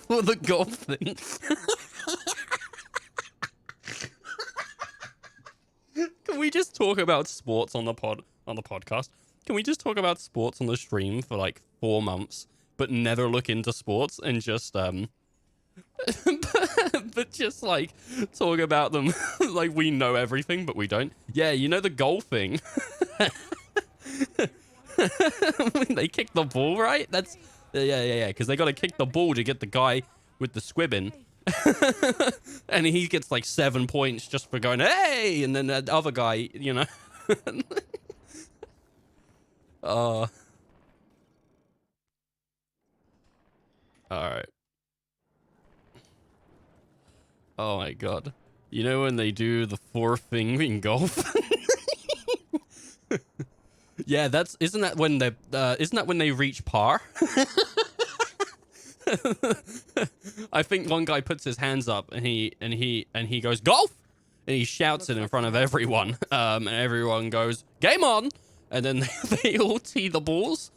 For the golf thing. Can we just talk about sports on the podcast? Can we just talk about sports on the stream for like 4 months, but never look into sports and just but just like talk about them like we know everything, but we don't. Yeah, you know the goal thing. They kick the ball, right? That's yeah. Because they got to kick the ball to get the guy with the squibbing, and he gets like 7 points just for going hey, and then that other guy, you know. All right. Oh my god. You know when they do the 4 thing in golf? Yeah, isn't that when they reach par? I think one guy puts his hands up and he goes golf, and he shouts it in front of everyone. And everyone goes game on, and then they all tee the balls.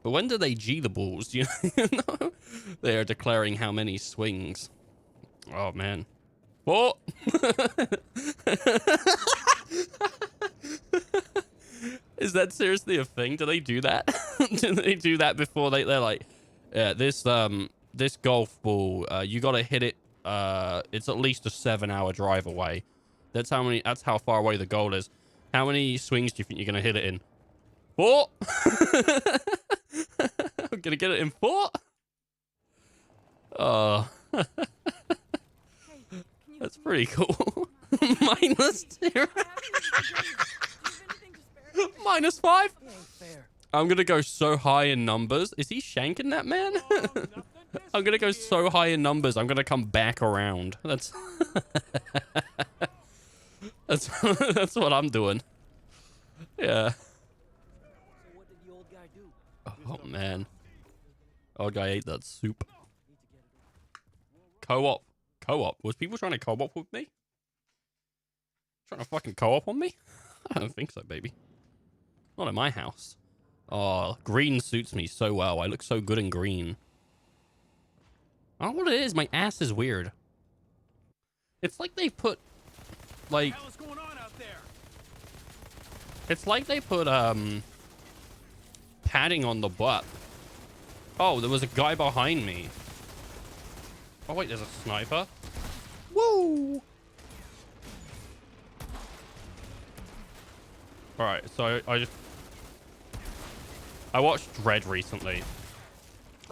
But when do they G the balls? You know? They are declaring how many swings. Oh man. Oh. Is that seriously a thing? Do they do that? Do they do that before they're like, yeah, this golf ball, you gotta hit it. It's at least a 7-hour drive away. That's how far away the goal is. How many swings do you think you're gonna hit it in? 4. I'm gonna get it in 4. Oh, that's pretty cool. -2. -5. I'm gonna go so high in numbers. Is he shanking that man? I'm gonna go so high in numbers. I'm gonna come back around. That's that's what I'm doing. Yeah. Oh man. Old guy ate that soup. Co-op. Was people trying to co-op with me? Trying to fucking co-op on me? I don't think so, baby. Not in my house. Oh, green suits me so well. I look so good in green. I don't know what it is. My ass is weird. It's like they put, like... What's going on out there? It's like they put, padding on the butt. Oh, there was a guy behind me. Oh, wait, there's a sniper. Woo! Alright, so I watched Dredd recently.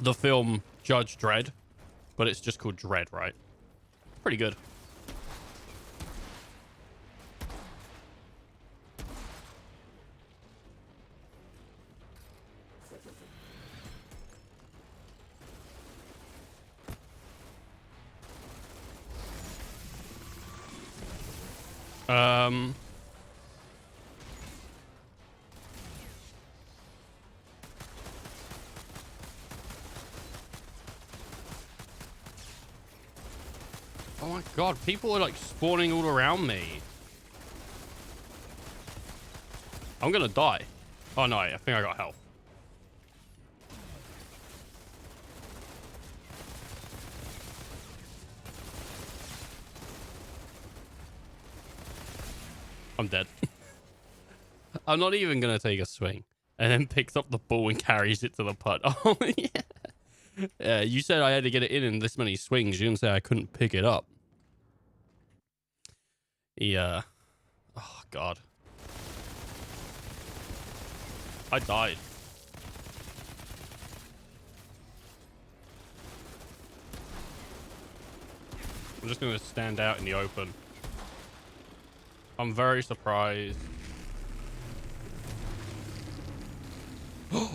The film Judge Dredd, but it's just called Dredd, right? Pretty good. Oh my god, people are like spawning all around me. I'm gonna die. Oh no, I think I got health. I'm dead. I'm not even gonna take a swing. And then picks up the ball and carries it to the putt. Oh yeah. Yeah, you said I had to get it in this many swings. You didn't say I couldn't pick it up. Yeah. Oh god. I died. I'm just gonna stand out in the open. I'm very surprised.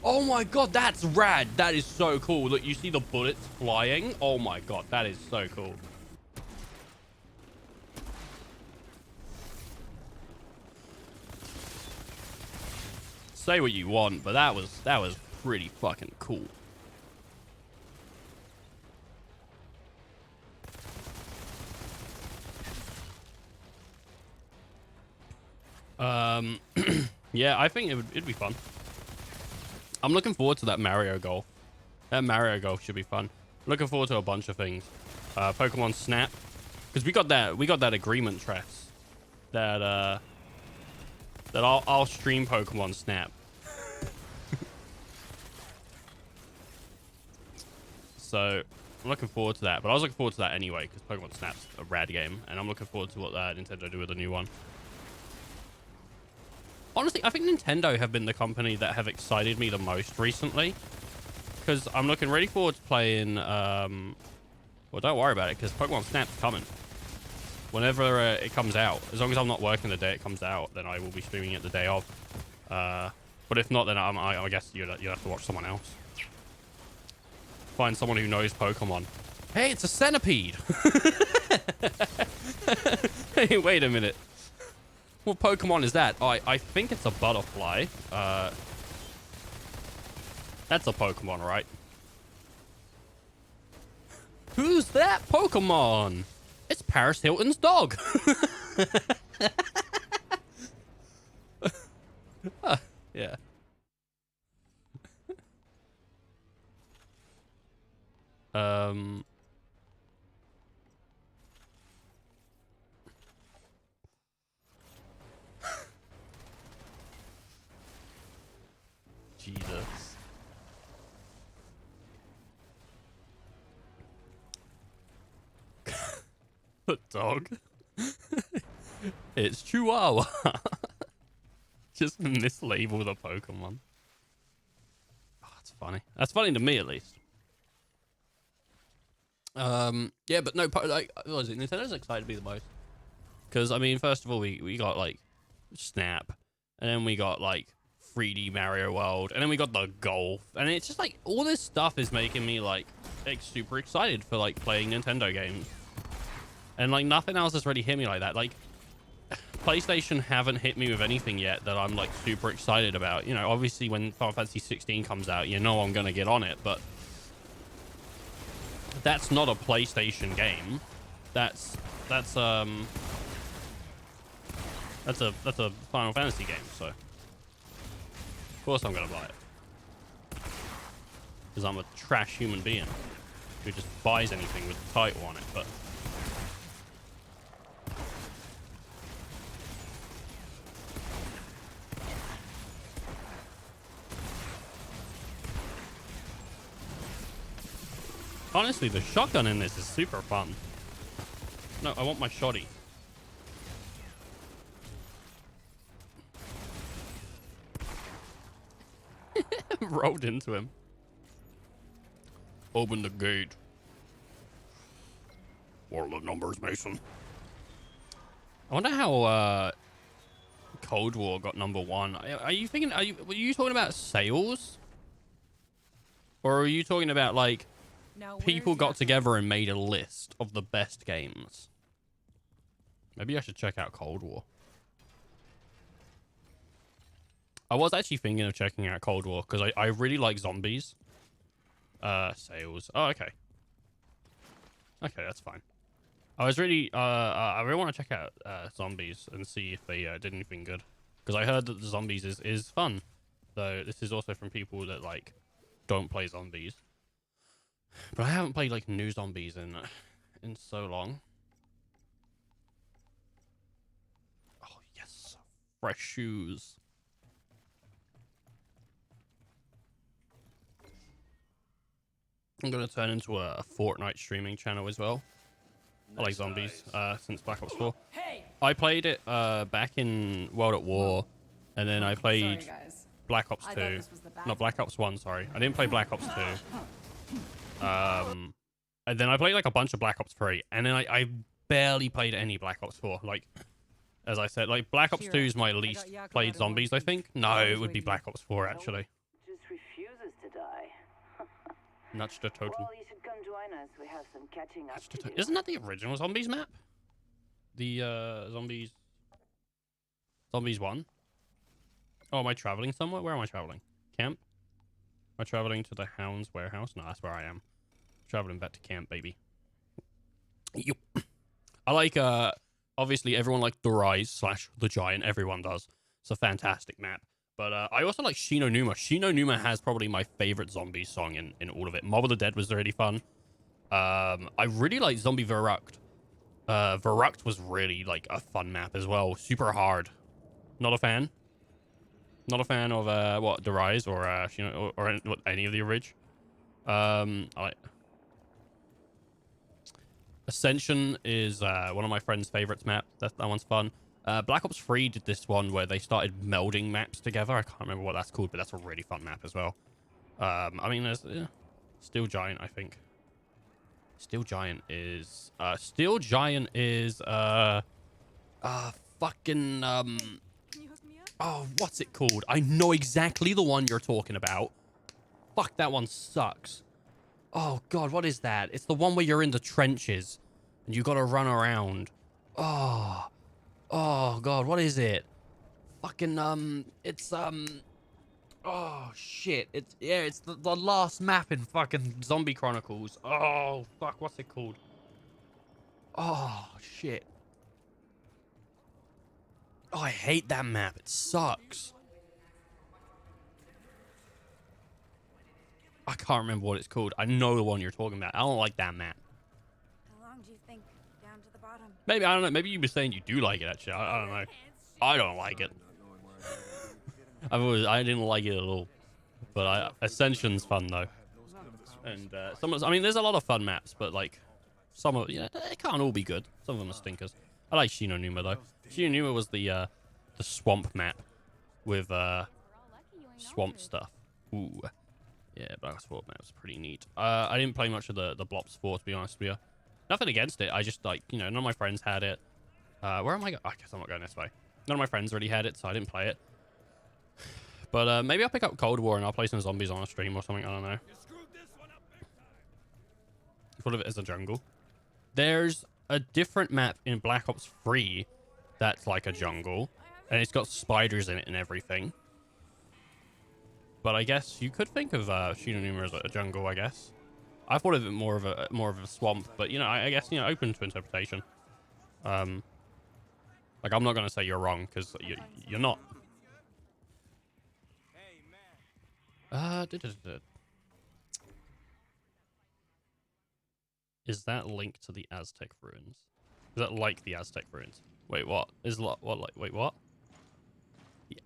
Oh my god, that's rad. That is so cool. Look, you see the bullets flying? Oh my god, that is so cool. Say what you want, but that was pretty fucking cool. Yeah, I think it'd be fun. I'm looking forward to that Mario Golf. That Mario Golf should be fun. Looking forward to a bunch of things. Pokemon Snap, because we got that agreement, Tress, that I'll stream Pokemon Snap. So I'm looking forward to that. But I was looking forward to that anyway, because Pokemon Snap's a rad game, and I'm looking forward to what Nintendo do with the new one. Honestly, I think Nintendo have been the company that have excited me the most recently, because I'm looking really forward to playing. Well, don't worry about it, because Pokemon Snap's coming. Whenever it comes out, as long as I'm not working the day it comes out, then I will be streaming it the day of. But if not, then I guess you'd have to watch someone else. Find someone who knows Pokemon. Hey, it's a centipede! Hey, wait a minute. What Pokemon is that? I think it's a butterfly. That's a Pokemon, right? Who's that Pokemon? It's Paris Hilton's dog. Yeah. Jesus. The dog. It's Chihuahua. Just mislabel the Pokemon. Oh, that's funny. That's funny to me, at least. Yeah, but no, like, what was it? Nintendo's excited to be the most. Because, I mean, first of all, we got, like, Snap. And then we got, like, 3D Mario World. And then we got the Golf. And it's just, like, all this stuff is making me, like super excited for, like, playing Nintendo games. And, like, nothing else has really hit me like that. Like, PlayStation haven't hit me with anything yet that I'm, like, super excited about. You know, obviously, when Final Fantasy 16 comes out, you know I'm going to get on it. But that's not a PlayStation game. That's a Final Fantasy game, so of course I'm gonna buy it. Because I'm a trash human being who just buys anything with the title on it, but honestly, the shotgun in this is super fun. No, I want my shoddy. Rolled into him. Open the gate. What are the numbers, Mason? I wonder how Cold War got #1. Are you thinking? Were you talking about sales, or are you talking about like Now, people where's got Yakko? together and made a list of the best games? Maybe I should check out Cold War. I was actually thinking of checking out Cold War because I really like zombies. Sales. Oh, okay. Okay, that's fine. I really want to check out zombies and see if they did anything good. Because I heard that the zombies is fun. Though this is also from people that like don't play zombies. But I haven't played like new zombies in so long. Oh yes, fresh shoes. I'm gonna turn into a Fortnite streaming channel as well. I like zombies since Black Ops 4. Hey! I played it back in World at War, and then I played Sorry, guys. Black Ops I 2. thought this was the No, Black Ops 1, sorry. I didn't play Black Ops 2. And then I played like a bunch of Black Ops 3, and then I barely played any Black Ops 4. Like, as I said, like Black Ops 2 is my least Yakko out played in one zombies, I piece. think. No, Always it would be waiting. Black Ops 4, actually. Just refuses to die. Nudge the totem. Well, you should come join us. We have some catching up to do. Isn't that the original Zombies map? The Zombies 1? Oh, am I traveling somewhere? Where am I traveling? Camp? Am I traveling to the Hound's warehouse? No, that's where I am. Traveling back to camp, baby. Yup. I like Obviously, everyone likes The Rise / The Giant. Everyone does. It's a fantastic map. But I also like Shinonuma. Shinonuma has probably my favorite zombie song in all of it. Mob of the Dead was really fun. I really like Zombie Verrucht. Verrucht was really like a fun map as well. Super hard. Not a fan. Not a fan of what, The Rise or any of the orig. I like Ascension is one of my friend's favorites map. That one's fun. Black Ops 3 did this one where they started melding maps together. I can't remember what that's called, but that's a really fun map as well. I mean, there's Steel Giant, I think. Steel Giant is fucking Can you hook me up? oh, what's it called? I know exactly the one you're talking about. Fuck, that one sucks. Oh god, what is that? It's the one where you're in the trenches and you gotta run around. Oh god, what is it? Fucking it's oh shit, it's the last map in fucking Zombie Chronicles. Oh fuck, what's it called? Oh shit. Oh, I hate that map. It sucks. I can't remember what it's called. I know the one you're talking about. I don't like that map. How long do you think down to the bottom? Maybe, I don't know. Maybe you were saying you do like it, actually. I don't know. I don't like it. I didn't like it at all. But Ascension's fun, though. And I mean, there's a lot of fun maps, but, like, some of, yeah, they can't all be good. Some of them are stinkers. I like Shinonuma, though. Shinonuma was the swamp map with swamp stuff. Ooh. Yeah, Black Ops 4 map was pretty neat. I didn't play much of the Blops 4, to be honest with you. Nothing against it. I just, like, you know, none of my friends had it. Where am I going? I guess I'm not going this way. None of my friends really had it, so I didn't play it. But maybe I'll pick up Cold War and I'll play some zombies on a stream or something. I don't know. Thought of it as a jungle. There's a different map in Black Ops 3 that's like a jungle. And it's got spiders in it and everything. But I guess you could think of Shinonuma as a jungle, I guess. I thought of it more of a swamp, but you know, I guess, you know, open to interpretation. Like, I'm not gonna say you're wrong because you're not. Is that linked to the Aztec ruins? Is that like the Aztec ruins? Wait, what? Wait, what? Yeah.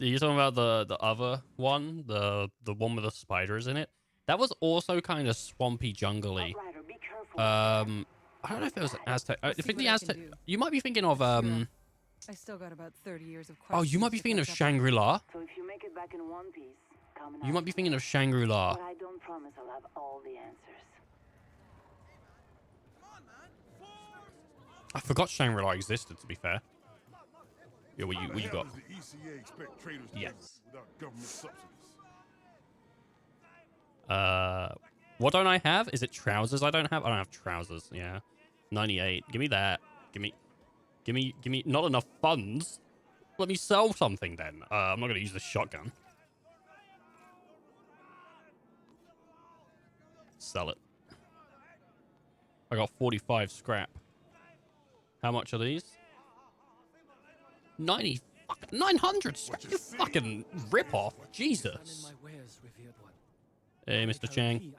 Are you talking about the other one? The one with the spiders in it? That was also kind of swampy, jungly. I don't know if it was Aztec. I think the Aztec. You might be thinking of I still got about 30 years of Oh, you might be thinking of Shangri-La. So if you make it back in one piece, come and You might be thinking of Shangri-La. But I don't promise I'll have all the answers. I forgot Shangri-La existed, to be fair. Yeah, what you got? Does the ECA expect traders to Yes. live without government subsidies? What don't I have? Is it trousers I don't have? I don't have trousers, yeah. 98. Give me that. Give me not enough funds. Let me sell something then. I'm not gonna use the shotgun. Sell it. I got 45 scrap. How much are these? 90 900 scrap. You fucking rip off. Jesus. Hey, Mr. Chang.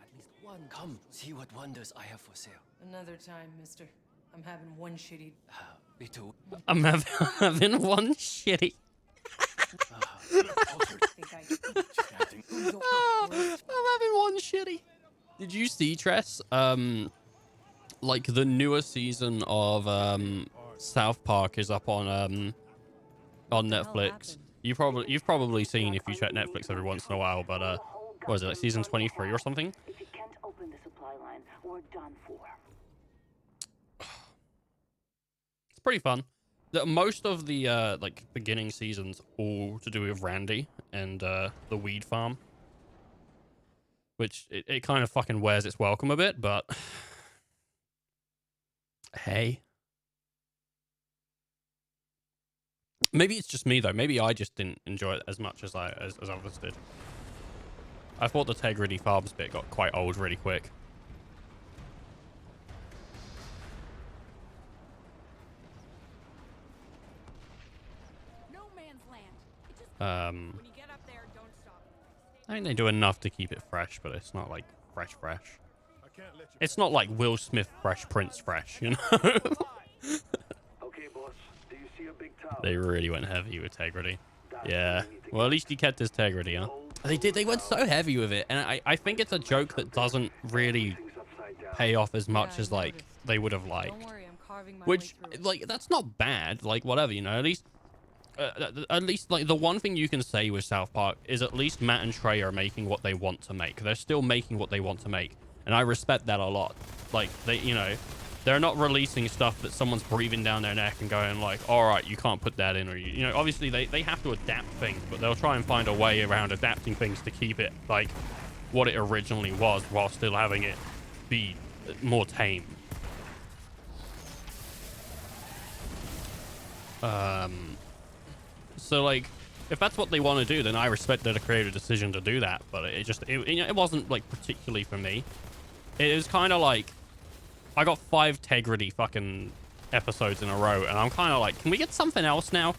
Come, see what wonders I have for sale. Another time, mister. I'm having one shitty... Me too. I'm having one shitty. think I... I'm having one shitty. Did you see, Tress? Like the newer season of South Park is up on Netflix. You've probably seen if you check Netflix every once in a while, but what is it, like season 23 or something? If you can't open the supply line, we're done for. It's pretty fun. Most of the like beginning seasons all to do with Randy and the weed farm, which it kind of fucking wears its welcome a bit, but hey, maybe it's just me though. Maybe I just didn't enjoy it as much as others did. I thought the Tegrity Farms bit got quite old really quick. Um, When you get up there, don't stop. I think they do enough to keep it fresh, but it's not like fresh. I can't let you. It's not like Will Smith Fresh Prince fresh, you know? Okay, boss. Do you see a big tower? They really went heavy with integrity. Yeah. Well, at least he kept his integrity, huh? They did. They went so heavy with it, and I think it's a joke that doesn't really pay off as much as like they would have liked. Don't worry, I'm carving my Which, way through. like, that's not bad. Like, whatever, you know. At least, like, the one thing you can say with South Park is at least Matt and Trey are making what they want to make. They're still making what they want to make, and I respect that a lot. Like, they, you know, they're not releasing stuff that someone's breathing down their neck and going like, all right, you can't put that in, or you know, obviously they have to adapt things, but they'll try and find a way around adapting things to keep it like what it originally was while still having it be more tame. So like, if that's what they want to do, then I respect their creative decision to do that. But it wasn't like particularly for me. It was kind of like I got 5 Tegrity fucking episodes in a row, and I'm kind of like, can we get something else now?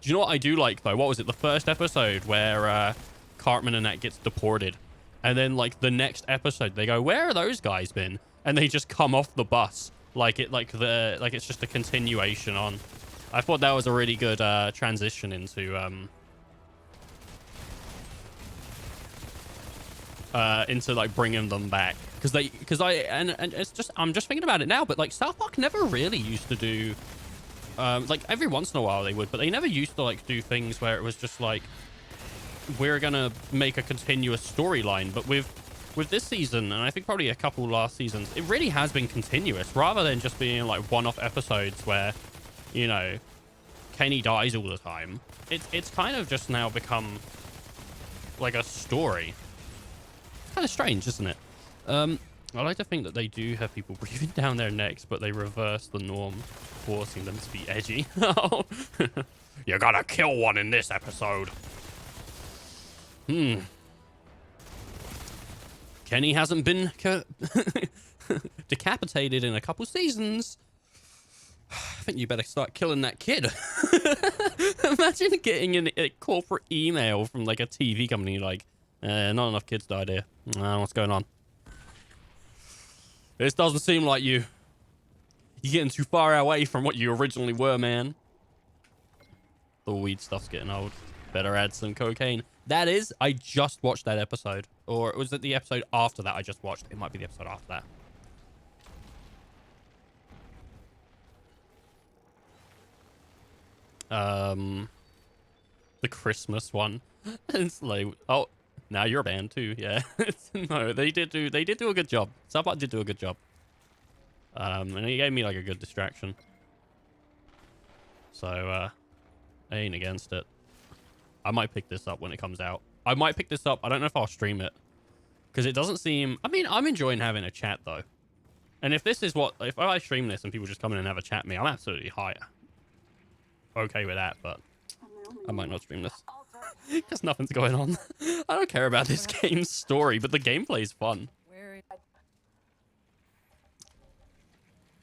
Do you know what I do like though? What was it? The first episode where Cartman and that gets deported, and then like the next episode they go, where are those guys been? And they just come off the bus like it's just a continuation on. I thought that was a really good transition into like bringing them back, because it's just, I'm just thinking about it now, but like South Park never really used to do like every once in a while they would, but they never used to like do things where it was just like we're gonna make a continuous storyline. But with this season, and I think probably a couple last seasons, it really has been continuous rather than just being like one-off episodes where, you know, Kenny dies all the time. It's kind of just now become like a story. Kind of strange, isn't it? I like to think that they do have people breathing down their necks, but they reverse the norm, forcing them to be edgy. You gotta kill one in this episode. Kenny hasn't been decapitated in a couple seasons. I think you better start killing that kid. Imagine getting a corporate email from like a TV company like, not enough kids died here. What's going on? This doesn't seem like you're getting too far away from what you originally were, man. The weed stuff's getting old. Better add some cocaine. That is, I just watched that episode. Or was it the episode after that I just watched? It might be the episode after that. The Christmas one. It's like, oh, now you're banned too. Yeah. No, they did do a good job. South Park did do a good job. And he gave me like a good distraction. So, I ain't against it. I might pick this up when it comes out. I might pick this up. I don't know if I'll stream it, because it doesn't seem, I mean, I'm enjoying having a chat though. And if this is what, if I stream this and people just come in and have a chat with me, I'm absolutely okay with that, but I might not stream this because nothing's going on. I don't care about this game's story, but the gameplay is fun.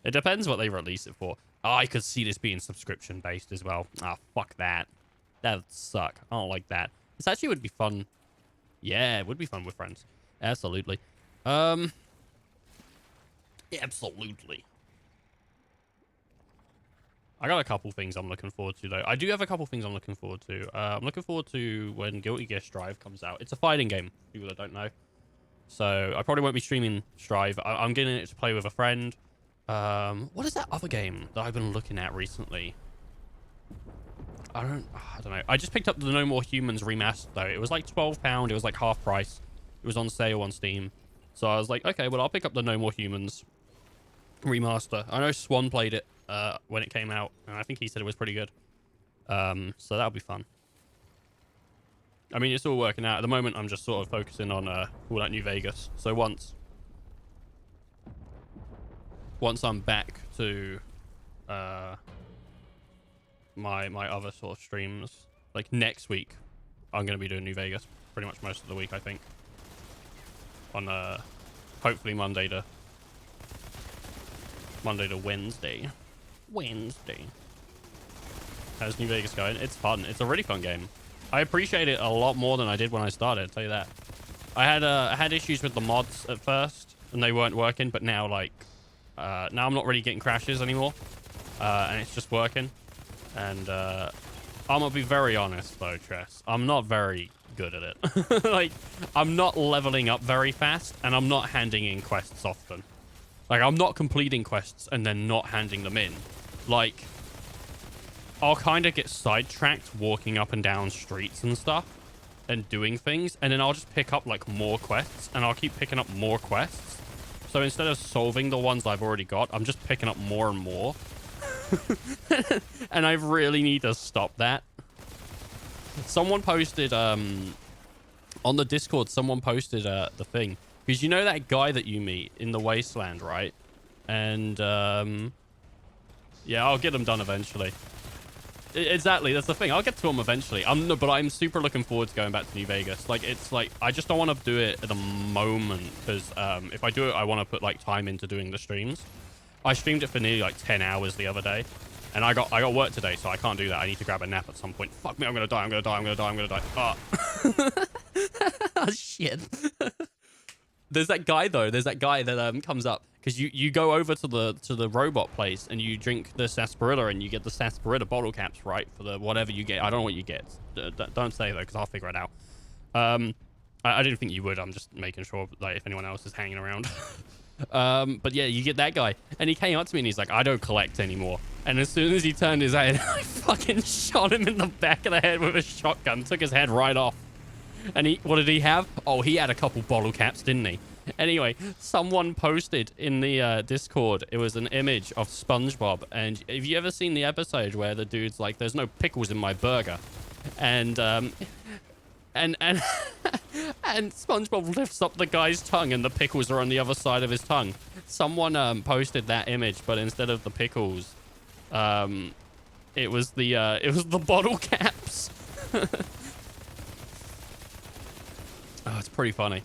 It depends what they release it for. Oh, I could see this being subscription based as well. Ah, fuck that. That would suck. I don't like that. This actually would be fun. Yeah, it would be fun with friends. Absolutely. Absolutely. I got a couple things I'm looking forward to, though. I do have a couple things I'm looking forward to. I'm looking forward to when Guilty Gear Strive comes out. It's a fighting game, people that don't know. So I probably won't be streaming Strive. I'm getting it to play with a friend. What is that other game that I've been looking at recently? I don't know. I just picked up the No More Humans remastered, though. It was like £12. It was like half price. It was on sale on Steam. So I was like, okay, well, I'll pick up the No More Humans remaster. I know Swan played it when it came out, and I think he said it was pretty good. So that'll be fun. I mean, it's all working out. At the moment, I'm just sort of focusing on Fallout New Vegas. So once I'm back to my other sort of streams, like next week, I'm going to be doing New Vegas pretty much most of the week, I think. On hopefully Monday to Wednesday. How's New Vegas going? It's fun. It's a really fun game. I appreciate it a lot more than I did when I started, I'll tell you that. I had issues with the mods at first, and they weren't working, but now, like, now I'm not really getting crashes anymore, and it's just working. And I'm gonna be very honest, though, Tress. I'm not very good at it. Like, I'm not leveling up very fast, and I'm not handing in quests often. Like, I'm not completing quests and then not handing them in. Like, I'll kind of get sidetracked walking up and down streets and stuff and doing things, and then I'll just pick up like more quests, and I'll keep picking up more quests. So instead of solving the ones I've already got, I'm just picking up more and more. And I really need to stop that. Someone posted on the Discord, someone posted the thing, because you know that guy that you meet in the wasteland, right? And yeah, I'll get him done eventually. Exactly, that's the thing. I'll get to him eventually. But I'm super looking forward to going back to New Vegas. Like, it's like, I just don't want to do it at the moment, because if I do it, I want to put like time into doing the streams. I streamed it for nearly like 10 hours the other day, and I got work today, so I can't do that. I need to grab a nap at some point. Fuck me, I'm gonna die. I'm gonna die. I'm gonna die. I'm gonna die. Oh, oh shit. There's that guy though. There's that guy that comes up. Because you go over to the robot place and you drink the sarsaparilla and you get the sarsaparilla bottle caps, right? For the whatever you get. I don't know what you get. Don't say though, because I'll figure it out. I didn't think you would. I'm just making sure, like, if anyone else is hanging around. But yeah, you get that guy. And he came up to me and he's like, I don't collect anymore. And as soon as he turned his head, I fucking shot him in the back of the head with a shotgun. Took his head right off. And what did he have? Oh, he had a couple bottle caps, didn't he? Anyway, someone posted in the Discord, it was an image of SpongeBob, and have you ever seen the episode where the dude's like, there's no pickles in my burger? And and SpongeBob lifts up the guy's tongue and the pickles are on the other side of his tongue. Someone posted that image, but instead of the pickles, it was the bottle caps. Oh, it's pretty funny.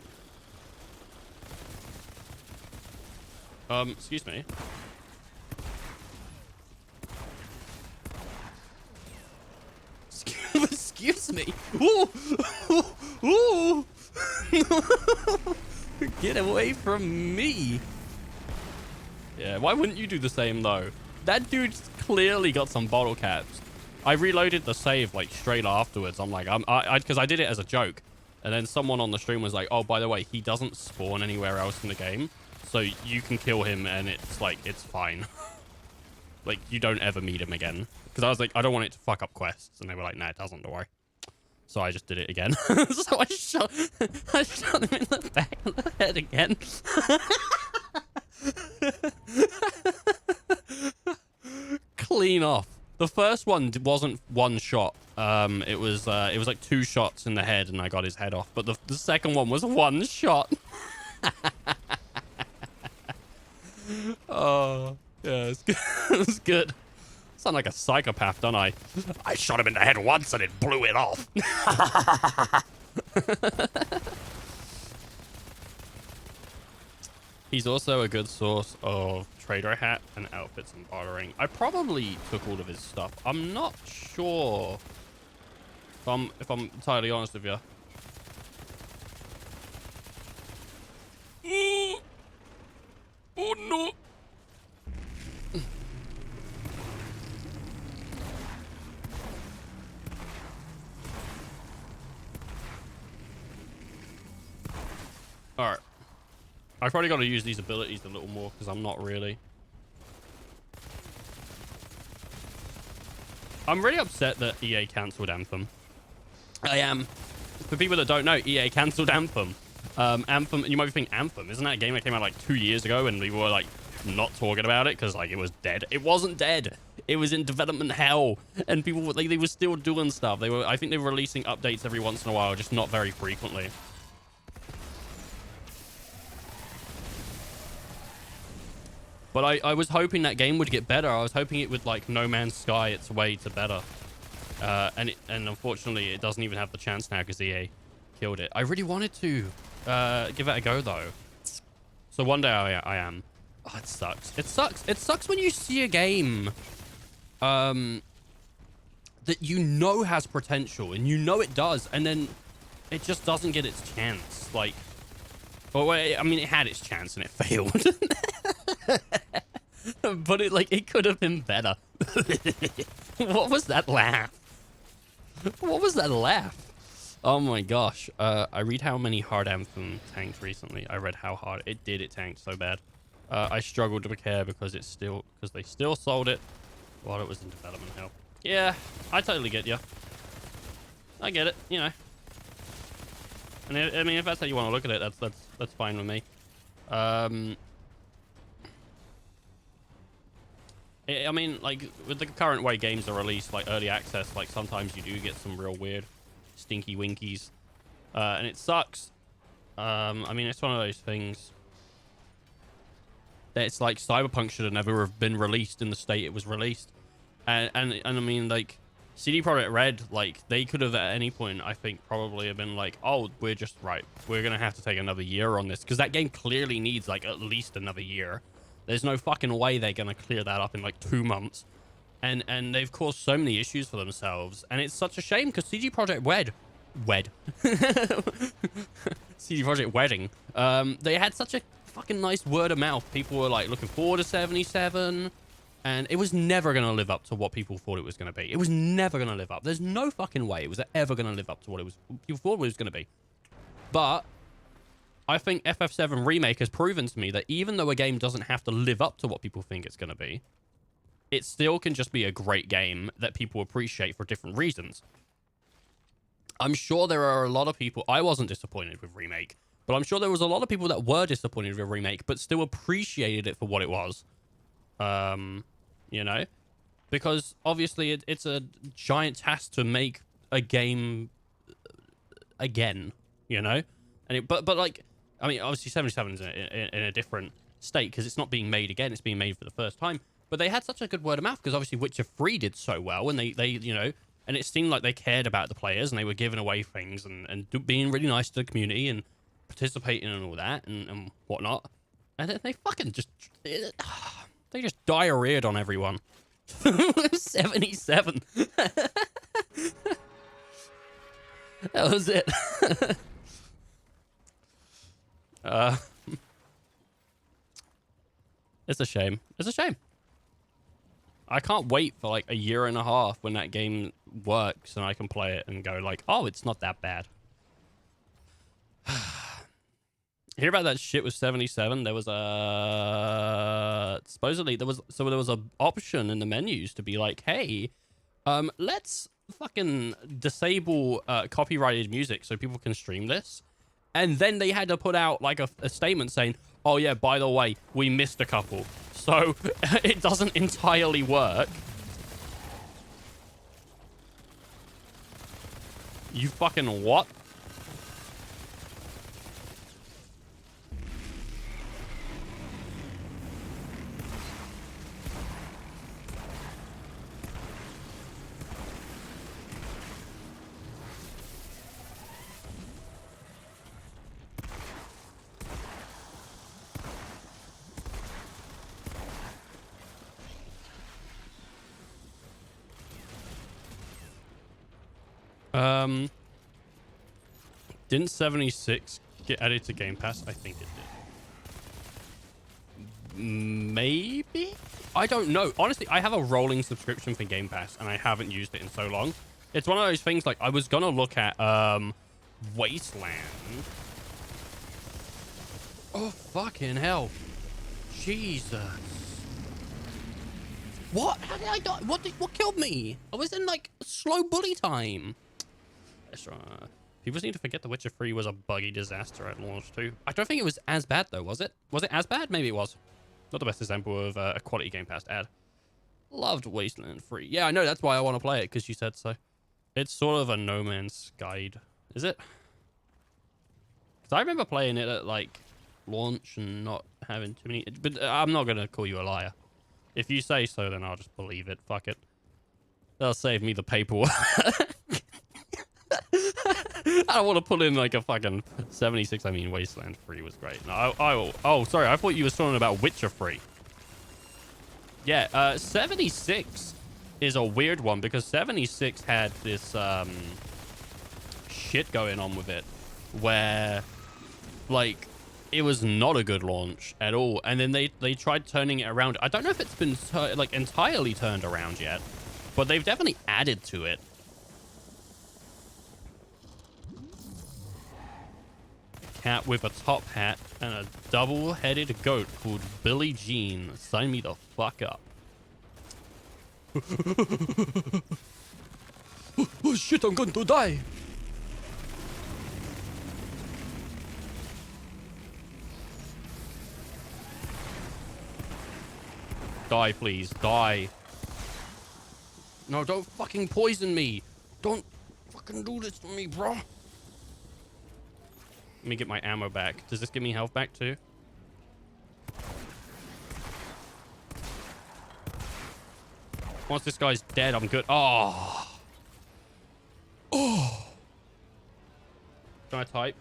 Excuse me. Excuse me. Ooh. Ooh. Get away from me. Yeah, why wouldn't you do the same though? That dude's clearly got some bottle caps. I reloaded the save like straight afterwards. I'm like, because I did it as a joke. And then someone on the stream was like, oh, by the way, he doesn't spawn anywhere else in the game. So you can kill him and it's like, it's fine. Like, you don't ever meet him again. Because I was like, I don't want it to fuck up quests. And they were like, nah, it doesn't, don't worry. So I just did it again. So I shot him in the back of the head again. Clean off. The first one wasn't one shot. It was like 2 shots in the head and I got his head off. But the second one was 1 shot. Oh, yeah, it's good. It's good. Sound like a psychopath, don't I? I shot him in the head once and it blew it off. He's also a good source of trader hat and outfits and bartering. I probably took all of his stuff. I'm not sure if I'm entirely honest with you. Oh no. All right. I've probably got to use these abilities a little more because I'm not really. I'm really upset that EA cancelled Anthem. I am. For people that don't know, EA cancelled Anthem. Anthem, you might be thinking, Anthem, isn't that a game that came out like 2 years ago and we were like not talking about it because like it was dead? It wasn't dead. It was in development hell, and people like they were still doing stuff. I think they were releasing updates every once in a while, just not very frequently. But I was hoping that game would get better. I was hoping it would like No Man's Sky its way to better. And unfortunately it doesn't even have the chance now because EA killed it. I really wanted to give it a go though. So one day I am. Oh, it sucks. It sucks. It sucks when you see a game that you know has potential and you know it does, and then it just doesn't get its chance. Like, well, I mean, it had its chance and it failed. But it could have been better. What was that laugh? What was that laugh? Oh my gosh. I read how many hard Anthem tanked recently. I read how hard it did. It tanked so bad. I struggled to care because they still sold it while it was in development hell. Yeah, I totally get you. I get it, you know. And I mean, if that's how you want to look at it, that's fine with me. I mean, like, with the current way games are released, like early access, like sometimes you do get some real weird stinky winkies, and it sucks. I mean, it's one of those things that it's like Cyberpunk should have never have been released in the state it was released, and I mean, like, CD Projekt Red, like, they could have at any point, I think, probably have been like, oh, we're gonna have to take another year on this, because that game clearly needs like at least another year. There's no fucking way they're gonna clear that up in like 2 months. And they've caused so many issues for themselves. And it's such a shame because CD Projekt CD Projekt Wedding. They had such a fucking nice word of mouth. People were like looking forward to 77. And it was never gonna live up to what people thought it was gonna be. It was never gonna live up. There's no fucking way it was ever gonna live up to what people thought it was gonna be. But I think FF7 Remake has proven to me that even though a game doesn't have to live up to what people think it's going to be, it still can just be a great game that people appreciate for different reasons. I'm sure there are a lot of people... I wasn't disappointed with Remake, but I'm sure there was a lot of people that were disappointed with Remake, but still appreciated it for what it was. You know? Because obviously it's a giant task to make a game again, you know? And but like... I mean, obviously 77 is in a different state because it's not being made again. It's being made for the first time. But they had such a good word of mouth because obviously Witcher 3 did so well. And they you know, and it seemed like they cared about the players and they were giving away things and being really nice to the community and participating and all that and whatnot. And then they fucking just... They just diarrheaed on everyone. 77. That was it. It's a shame. It's a shame. I can't wait for like a year and a half when that game works and I can play it and go like, oh, it's not that bad. Hear about that shit with 77? There was a... Supposedly, there was a option in the menus to be like, hey, let's fucking disable copyrighted music so people can stream this. And then they had to put out like a statement saying, oh yeah, by the way, we missed a couple. So it doesn't entirely work. You fucking what? Didn't 76 get added to Game Pass? I think it did. Maybe? I don't know. Honestly, I have a rolling subscription for Game Pass, and I haven't used it in so long. It's one of those things, like, I was gonna look at, Wasteland. Oh, fucking hell. Jesus. What? How did I die? What killed me? I was in, like, slow bully time. That's right. People seem to forget The Witcher 3 was a buggy disaster at launch too. I don't think it was as bad though, was it? Was it as bad? Maybe it was. Not the best example of a quality Game Pass ad. Loved Wasteland 3. Yeah, I know, that's why I want to play it, because you said so. It's sort of a No Man's Guide. Is it? Because I remember playing it at, like, launch and not having too many... But I'm not going to call you a liar. If you say so, then I'll just believe it. Fuck it. That'll save me the paperwork. I don't want to put in like a fucking 76. I mean, Wasteland 3 was great. No, oh, sorry. I thought you were talking about Witcher 3. Yeah, 76 is a weird one because 76 had this shit going on with it where like it was not a good launch at all, and then they tried turning it around. I don't know if it's been like entirely turned around yet, but they've definitely added to it. A cat with a top hat and a double-headed goat called Billie Jean. Sign me the fuck up. Oh shit, I'm going to die. Die, please. Die. No, don't fucking poison me. Don't fucking do this to me, bro. Let me get my ammo back. Does this give me health back too? Once this guy's dead, I'm good. Oh. Oh. Can I type?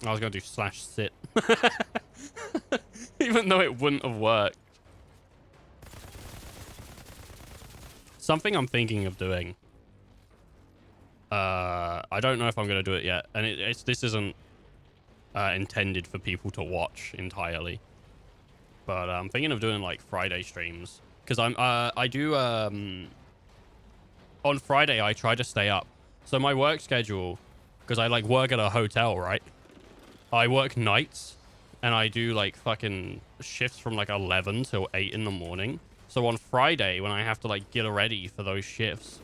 I was going to do /sit. Even though it wouldn't have worked. Something I'm thinking of doing. I don't know if I'm going to do it yet. And this isn't intended for people to watch entirely. But I'm thinking of doing like Friday streams. Because I do... on Friday, I try to stay up. So my work schedule... Because I like work at a hotel, right? I work nights. And I do like fucking shifts from like 11 till 8 in the morning. So on Friday, when I have to like get ready for those shifts,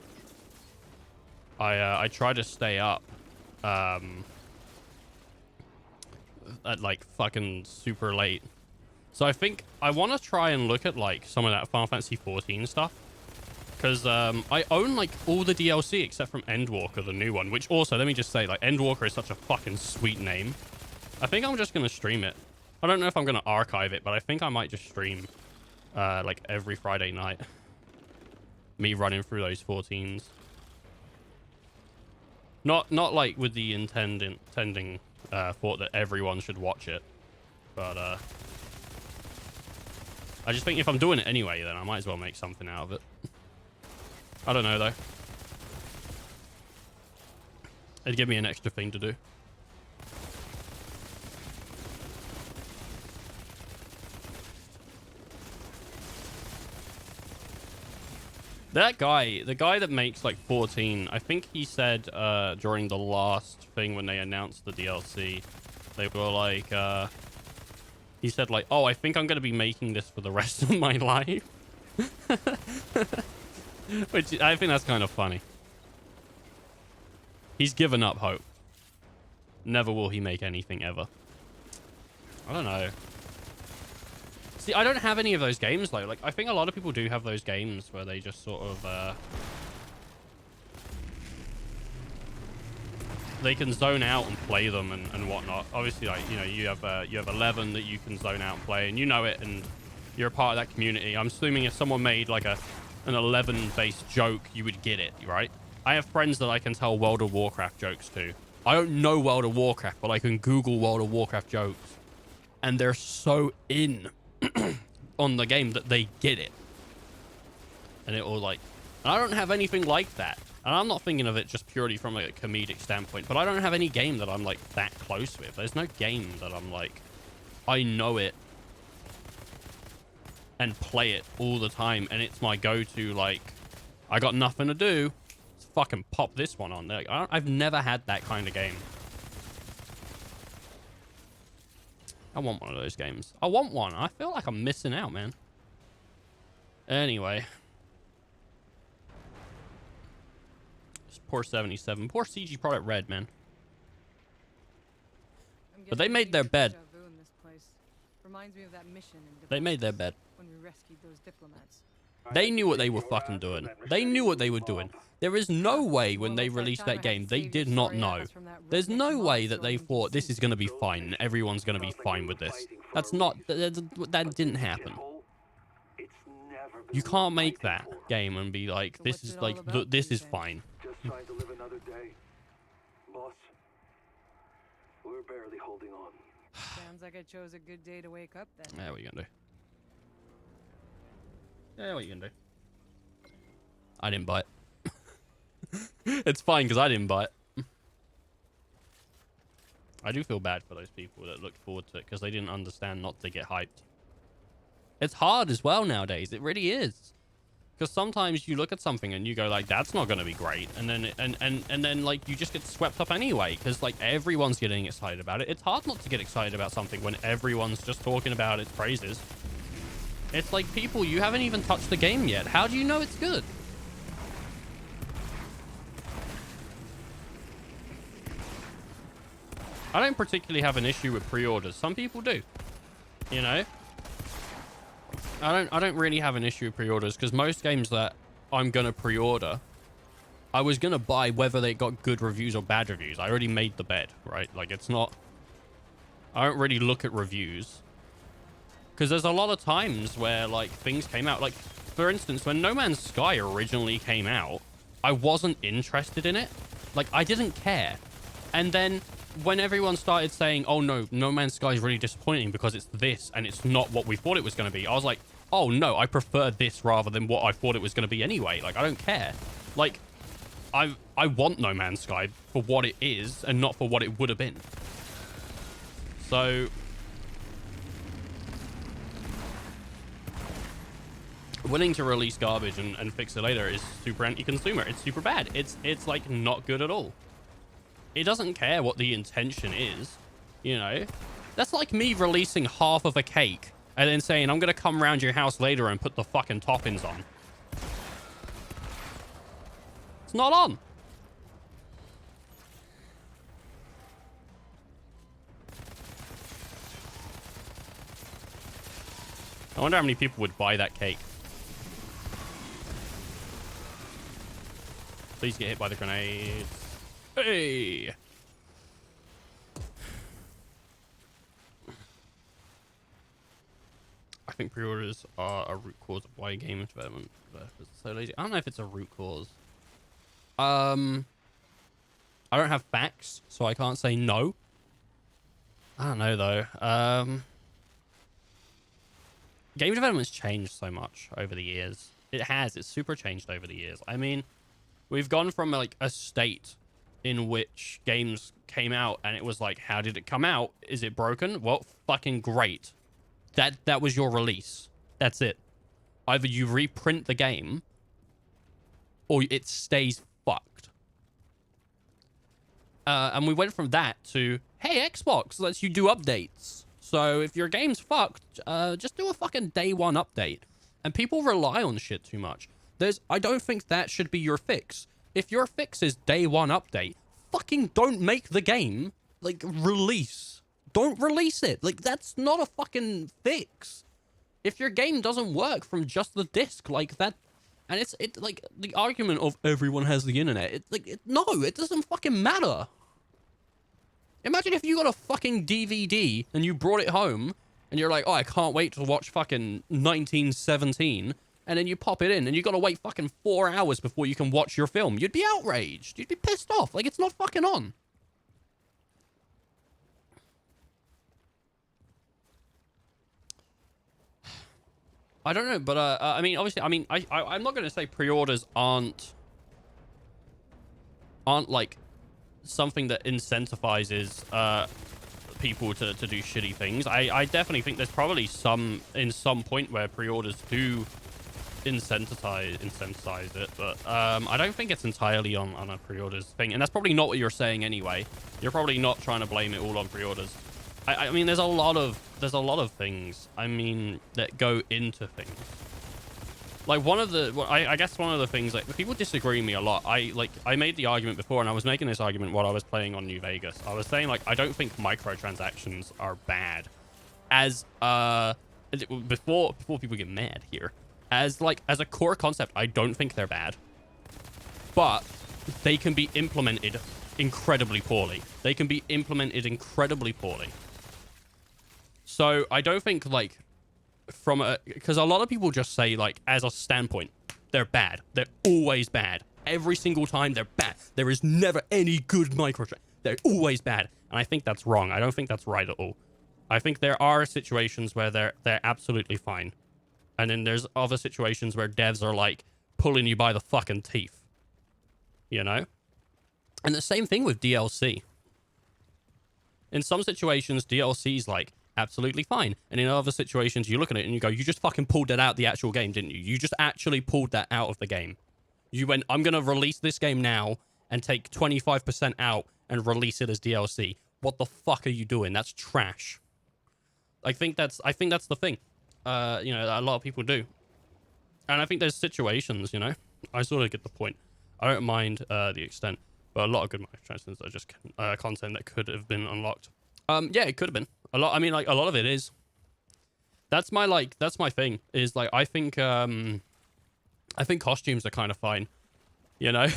I try to stay up at like fucking super late. So I think I want to try and look at like some of that Final Fantasy 14 stuff. Because I own like all the DLC except from Endwalker, the new one. Which also, let me just say, like Endwalker is such a fucking sweet name. I think I'm just going to stream it. I don't know if I'm going to archive it, but I think I might just stream like every Friday night. Me running through those 14s. Not like with the intending thought that everyone should watch it. But I just think if I'm doing it anyway, then I might as well make something out of it. I don't know though. It'd give me an extra thing to do. That guy, the guy that makes like 14, I think he said during the last thing when they announced the DLC, they were like, he said like, oh, I think I'm going to be making this for the rest of my life. Which I think that's kind of funny. He's given up hope. Never will he make anything ever. I don't know. See, I don't have any of those games though. Like, I think a lot of people do have those games where they just sort of, they can zone out and play them and whatnot. Obviously, like, you know, you have 11 that you can zone out and play, and you know it, and you're a part of that community. I'm assuming if someone made like an 11-based joke, you would get it, right? I have friends that I can tell World of Warcraft jokes to. I don't know World of Warcraft, but I can Google World of Warcraft jokes, and they're so in on the game that they get it. And it will like, I don't have anything like that. And I'm not thinking of it just purely from like a comedic standpoint, but I don't have any game that I'm like that close with. There's no game that I'm like, I know it and play it all the time, and it's my go-to, like, I got nothing to do, let's fucking pop this one on. Like, I've never had that kind of game. I want one of those games. I want one. I feel like I'm missing out, man. Anyway. Poor 77. Poor CG Product Red, man. But they made their bed. Reminds me of that mission in They made their bed. when we rescued those diplomats. They knew what they were fucking doing. They knew what they were doing. There is no way when they released that game, they did not know. There's no way that they thought this is going to be fine and everyone's going to be fine with this. That's not... That didn't happen. You can't make that game and be like, this is like, this is fine. Just trying to live another day. Boss, we're barely holding on. Sounds like I chose a good day to wake up then. Yeah, what are you going to do? Yeah, what are you going to do? I didn't buy it. It's fine because I didn't buy it. I do feel bad for those people that looked forward to it because they didn't understand not to get hyped. It's hard as well nowadays. It really is. Because sometimes you look at something and you go like, that's not going to be great. And then, and then like, you just get swept up anyway. Because like everyone's getting excited about it. It's hard not to get excited about something when everyone's just talking about its praises. It's like, people, you haven't even touched the game yet. How do you know it's good? I don't particularly have an issue with pre-orders. Some people do, you know. I don't really have an issue with pre-orders because most games that I'm gonna pre-order, I was gonna buy whether they got good reviews or bad reviews. I already made the bet, right? Like, it's not, I don't really look at reviews because there's a lot of times where like things came out. Like, for instance, when No Man's Sky originally came out, I wasn't interested in it. Like, I didn't care. And then when everyone started saying, oh no, No Man's Sky is really disappointing because it's this and it's not what we thought it was going to be, I was like, oh no, I prefer this rather than what I thought it was going to be anyway. Like, I don't care. Like, I want No Man's Sky for what it is and not for what it would have been. So willing to release garbage and fix it later is super anti-consumer. It's super bad. It's like not good at all. It doesn't care what the intention is, you know. That's like me releasing half of a cake and then saying, I'm going to come around your house later and put the fucking toppings on. It's not on. I wonder how many people would buy that cake. Please get hit by the grenades. Hey! I think pre-orders are a root cause of why game development is so lazy. I don't know if it's a root cause. I don't have facts, so I can't say no. I don't know though. Game development's changed so much over the years. It has. It's super changed over the years. I mean, we've gone from like a state in which games came out and it was like, how did it come out? Is it broken? Well, fucking great. That was your release. That's it. Either you reprint the game or it stays fucked. And we went from that to, hey, Xbox lets you do updates. So if your game's fucked, just do a fucking day one update. And people rely on shit too much. I don't think that should be your fix. If your fix is day one update, fucking don't make the game, like, release. Don't release it. Like, that's not a fucking fix. If your game doesn't work from just the disc like that, and it's like the argument of everyone has the internet. No, it doesn't fucking matter. Imagine if you got a fucking DVD and you brought it home and you're like, oh, I can't wait to watch fucking 1917. And then you pop it in and you got to wait fucking 4 hours before you can watch your film. You'd be outraged. You'd be pissed off. Like, it's not fucking on. I don't know, but I mean, obviously, I mean, I'm not going to say pre-orders aren't like something that incentivizes people to do shitty things. I definitely think there's probably some point where pre-orders do incentivize it, but I don't think it's entirely on a pre-orders thing, and that's probably not what you're saying anyway. You're probably not trying to blame it all on pre-orders. I mean, there's a lot of things, I mean, that go into things. Like, I guess one of the things, like, people disagree with me a lot. I made the argument before, and I was making this argument while I was playing on New Vegas. I was saying, like, I don't think microtransactions are bad. As before people get mad here, as a core concept, I don't think they're bad, but they can be implemented incredibly poorly. So I don't think, like, because a lot of people just say, like, as a standpoint, they're bad. They're always bad. Every single time they're bad. There is never any good microtransactions. They're always bad. And I think that's wrong. I don't think that's right at all. I think there are situations where they're absolutely fine. And then there's other situations where devs are like, pulling you by the fucking teeth, you know? And the same thing with DLC. In some situations, DLC is like absolutely fine. And in other situations, you look at it and you go, you just fucking pulled that out of the actual game, didn't you? You just actually pulled that out of the game. You went, I'm going to release this game now and take 25% out and release it as DLC. What the fuck are you doing? That's trash. I think that's the thing. You know, that a lot of people do. And I think there's situations, you know, I sort of get the point. I don't mind the extent, but a lot of good microtransactions are just content that could have been unlocked. Yeah, it could have been a lot. I mean, like a lot of it is. That's my thing. Is like I think costumes are kind of fine, you know.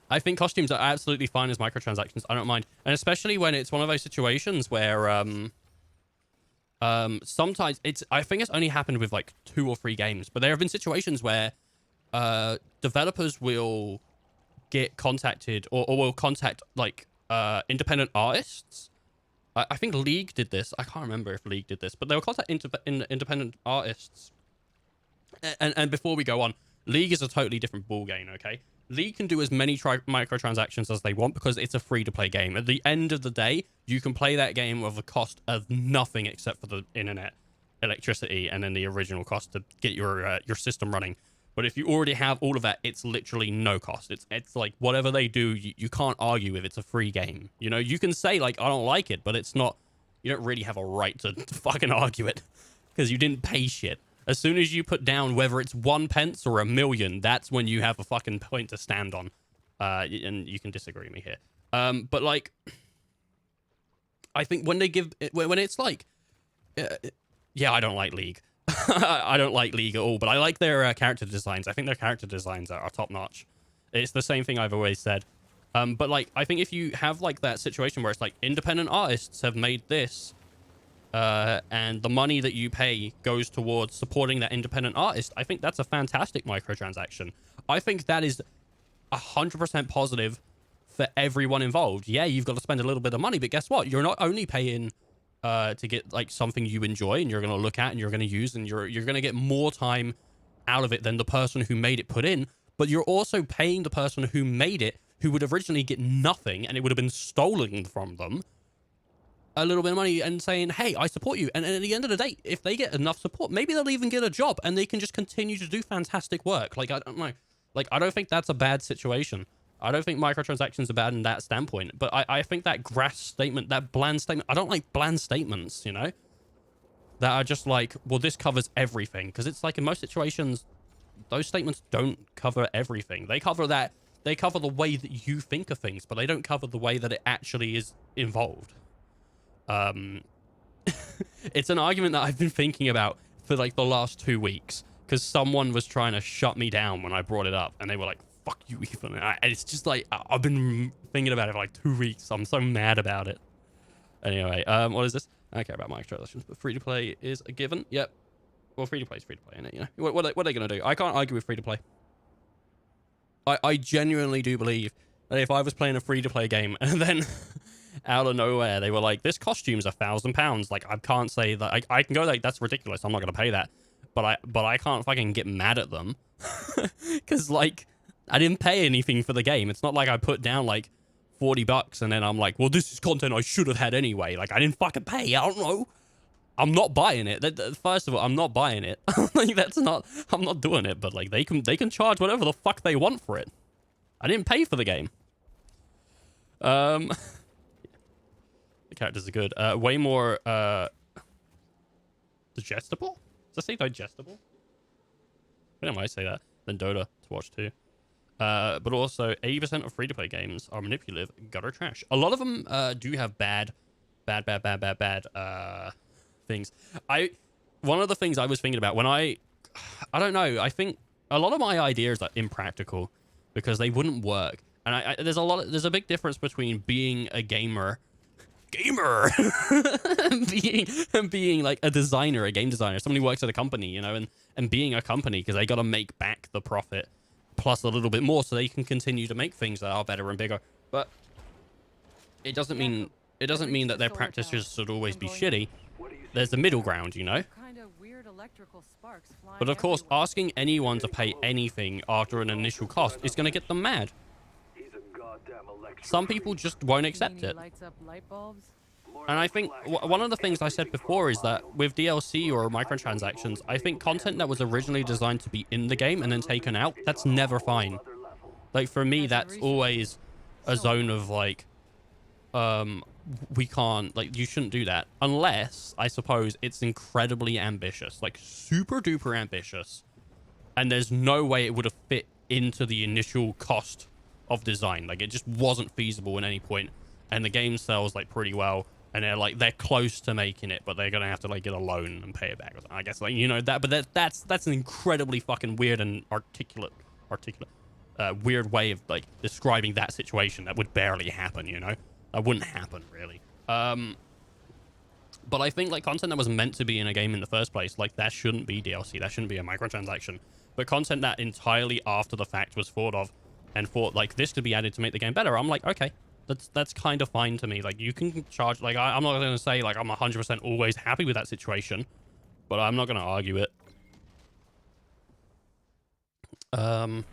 I think costumes are absolutely fine as microtransactions. I don't mind, and especially when it's one of those situations where sometimes I think it's only happened with like 2 or 3 games, but there have been situations where developers will get contacted or will contact like independent artists. I think League did this. I can't remember if League did this, but they'll contact independent artists. And before we go on, League is a totally different ball game, okay? League can do as many microtransactions as they want because it's a free-to-play game. At the end of the day, you can play that game with a cost of nothing except for the internet, electricity, and then the original cost to get your system running. But if you already have all of that, it's literally no cost. It's like whatever they do, you can't argue with. It's a free game. You know, you can say like, I don't like it, but it's not, you don't really have a right to fucking argue it because you didn't pay shit. As soon as you put down whether it's 1 pence or 1,000,000, that's when you have a fucking point to stand on. And you can disagree with me here. But like, I think when they give, when it's like, yeah, I don't like League. I don't like League at all, but I like their character designs. I think their character designs are top notch. It's the same thing I've always said. But like, I think if you have like that situation where it's like independent artists have made this, and the money that you pay goes towards supporting that independent artist, I think that's a fantastic microtransaction. I think that is 100% positive for everyone involved. Yeah, you've got to spend a little bit of money, but guess what? You're not only paying to get like something you enjoy and you're going to look at and you're going to use and you're going to get more time out of it than the person who made it put in, but you're also paying the person who made it, who would originally get nothing and it would have been stolen from them, a little bit of money and saying, hey, I support you. And at the end of the day, if they get enough support, maybe they'll even get a job and they can just continue to do fantastic work. Like, I don't know. Like, I don't think that's a bad situation. I don't think microtransactions are bad in that standpoint. But I think that grass statement, that bland statement, I don't like bland statements, you know? That are just like, well, this covers everything. Because it's like in most situations, those statements don't cover everything. They cover that. They cover the way that you think of things, but they don't cover the way that it actually is involved. It's an argument that I've been thinking about for like the last 2 weeks because someone was trying to shut me down when I brought it up and they were like, fuck you, Ethan. And it's just like, I've been thinking about it for like 2 weeks. I'm so mad about it. Anyway, what is this? I don't care about microtransactions, but free to play is a given. Yep. Well, free to play is free to play, isn't it? You know, what are they going to do? I can't argue with free to play. I genuinely do believe that if I was playing a free to play game and then out of nowhere they were like, this costume's £1,000, like I can't say that. I can go like, that's ridiculous, I'm not gonna pay that, but I can't fucking get mad at them because like I didn't pay anything for the game. It's not like I put down like $40 and then I'm like, well, this is content I should have had anyway. Like I didn't fucking pay. I don't know, I'm not buying it. First of all, I'm not buying it. Like I'm not doing it. But like they can charge whatever the fuck they want for it. I didn't pay for the game. The characters are good. Way more digestible? Does it say digestible? I don't know why I say that. Than Dota to watch too. But also 80% of free-to-play games are manipulative, gutter trash. A lot of them do have bad things. One of the things I was thinking about when I don't know, I think a lot of my ideas are impractical because they wouldn't work. And there's a big difference between being a gamer and being like a designer, a game designer, somebody who works at a company, you know, and being a company because they got to make back the profit plus a little bit more so they can continue to make things that are better and bigger. But it doesn't mean that their practices should always be shitty. There's a middle ground, you know. Kind of weird electrical sparks flying But of course, everywhere. asking anyone to pay anything after an initial cost is going to get them mad. He's a goddamn electric. Some people just won't You mean accept he it. lights up light bulbs? And I think one of the things I said before is that with DLC or microtransactions, I think content that was originally designed to be in the game and then taken out, that's never fine. Like for me, that's always a zone of like, we can't, like, you shouldn't do that. Unless, I suppose, it's incredibly ambitious, like super duper ambitious. And there's no way it would have fit into the initial cost of design. Like it just wasn't feasible at any point. And the game sells like pretty well. And they're close to making it, but they're gonna have to like get a loan and pay it back. I guess, like, you know, that. But that's an incredibly fucking weird and articulate, weird way of like describing that situation. That would barely happen, you know. That wouldn't happen really. But I think like content that was meant to be in a game in the first place, like that shouldn't be DLC. That shouldn't be a microtransaction. But content that entirely after the fact was thought of and thought like this could be added to make the game better. I'm like, okay. That's kind of fine to me. Like you can charge, like I'm not going to say like I'm 100% always happy with that situation, but I'm not going to argue it. But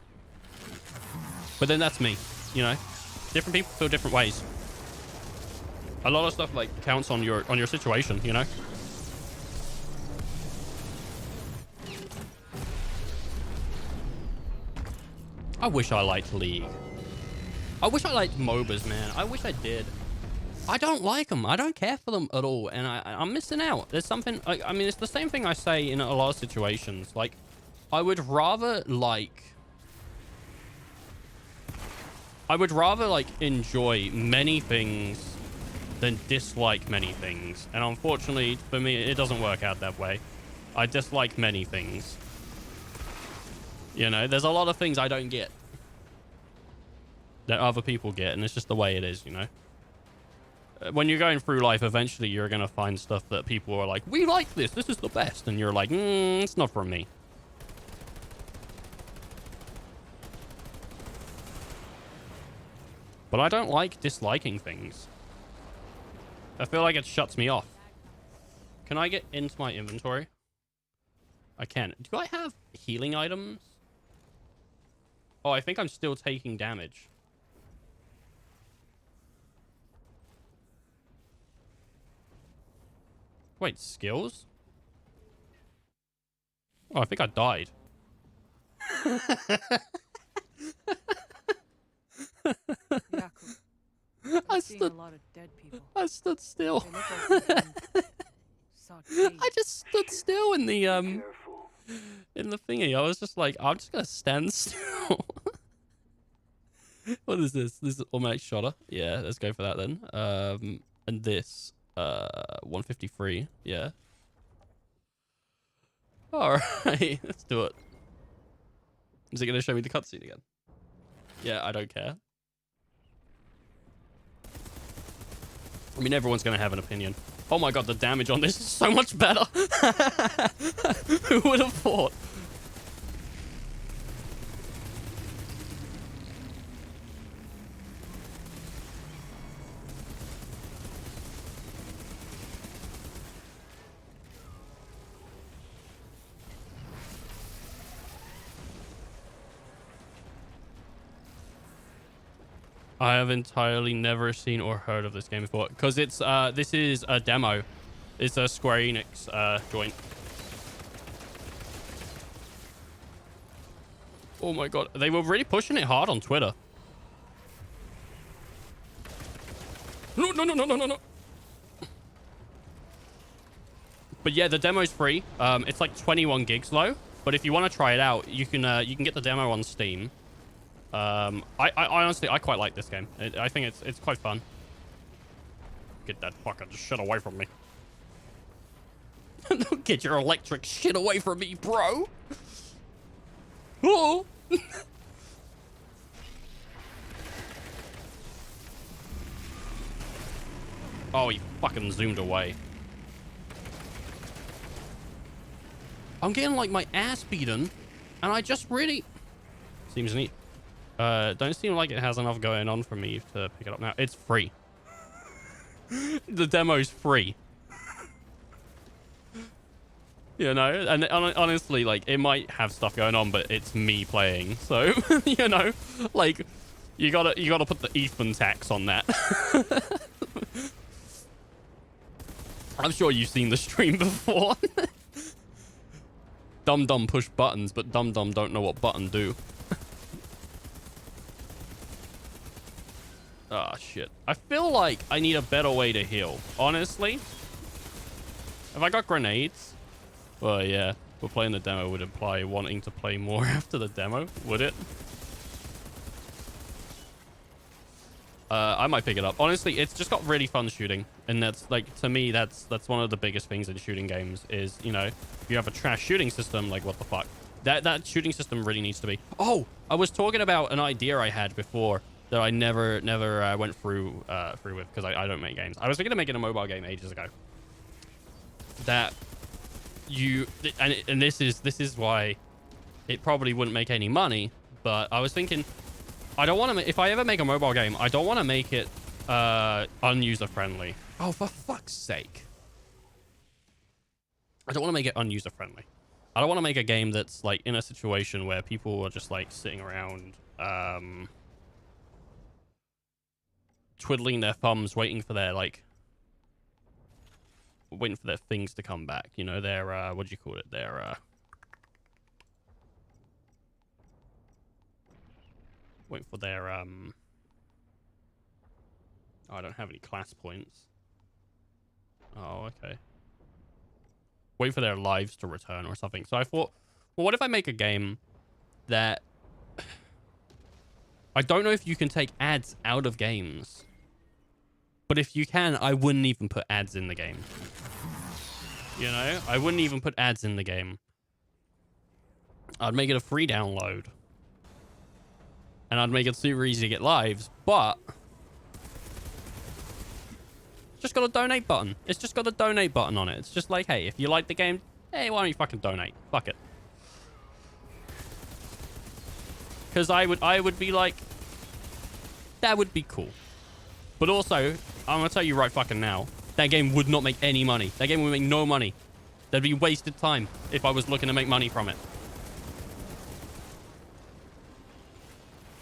then that's me, you know. Different people feel different ways. A lot of stuff like counts on your situation, you know. I wish I liked League. I wish I liked MOBAs, man. I wish I did. I don't like them. I don't care for them at all. And I'm missing out. There's something... I mean, it's the same thing I say in a lot of situations. Like, I would rather, like, enjoy many things than dislike many things. And unfortunately, for me, it doesn't work out that way. I dislike many things. You know, there's a lot of things I don't get that other people get, and it's just the way it is, you know. When you're going through life, eventually you're gonna find stuff that people are like, we like this is the best, and you're like, it's not for me. But I don't like disliking things. I feel like it shuts me off. Can I get into my inventory? I can. Do I have healing items? Oh, I think I'm still taking damage. Wait, skills? Oh, I think I died. Yaku, I seeing a lot of dead people. I stood still. They look like saw Jade. I just stood still in the Careful. in the thingy. I was just like, I'm just gonna stand still. What is this? This is automatic shotter. Yeah, let's go for that then. And this 153. Yeah. All right, let's do it. Is it gonna show me the cutscene again? Yeah, I don't care. I mean, everyone's gonna have an opinion. Oh my god, the damage on this is so much better. Who would have thought? I have entirely never seen or heard of this game before, because it's this is a demo. It's a Square Enix joint. Oh my god, they were really pushing it hard on Twitter. No, no, no, no, no, no, no. But yeah, the demo's free. It's like 21 gigs low, but if you want to try it out, you can get the demo on Steam. I honestly, I quite like this game. I think it's quite fun. Get that fucking shit away from me. Don't get your electric shit away from me, bro. Oh. Oh, he fucking zoomed away. I'm getting like my ass beaten, and I just really... Seems neat. Don't seem like it has enough going on for me to pick it up now. It's free. The demo's free. You know, and honestly, like, it might have stuff going on, but it's me playing. So, you know, like, you gotta put the Ethan tax on that. I'm sure you've seen the stream before. Dum Dum push buttons, but Dum Dum don't know what button do. Ah, shit. I feel like I need a better way to heal. Honestly. Have I got grenades? Well, yeah. We're playing the demo would imply wanting to play more after the demo, would it? I might pick it up. Honestly, it's just got really fun shooting. And that's, like, to me, that's one of the biggest things in shooting games is, you know, if you have a trash shooting system, like, what the fuck? That shooting system really needs to be... Oh! I was talking about an idea I had before that I never went through with because I don't make games. I was thinking of making a mobile game ages ago. That you... And this is why it probably wouldn't make any money, but I was thinking... I don't want to... If I ever make a mobile game, I don't want to make it unuser-friendly. Oh, for fuck's sake. I don't want to make it unuser-friendly. I don't want to make a game that's, like, in a situation where people are just, like, sitting around, twiddling their thumbs, waiting for their, like... Waiting for their things to come back. You know, their, what do you call it? Their, waiting for their, oh, I don't have any class points. Oh, okay. Wait for their lives to return or something. So I thought, well, what if I make a game that... I don't know if you can take ads out of games. But if you can, I wouldn't even put ads in the game. You know? I wouldn't even put ads in the game. I'd make it a free download. And I'd make it super easy to get lives, but... It's just got a donate button. It's just got a donate button on it. It's just like, hey, if you like the game, hey, why don't you fucking donate? Fuck it. Because I would be like... That would be cool. But also, I'm going to tell you right fucking now, that game would not make any money. That game would make no money. That'd be wasted time if I was looking to make money from it.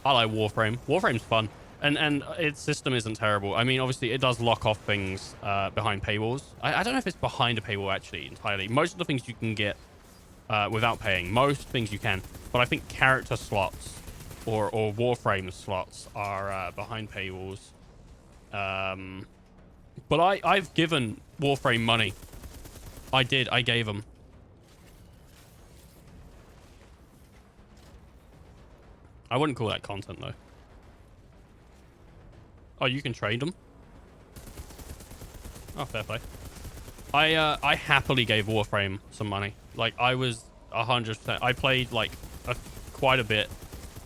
I like Warframe. Warframe's fun. And its system isn't terrible. I mean, obviously, it does lock off things behind paywalls. I don't know if it's behind a paywall, actually, entirely. Most of the things you can get without paying. Most things you can. But I think character slots or Warframe slots are behind paywalls. But I've given Warframe money. I did. I gave them. I wouldn't call that content, though. Oh, you can trade them? Oh, fair play. I happily gave Warframe some money. Like, I was 100%. I played, like, quite a bit.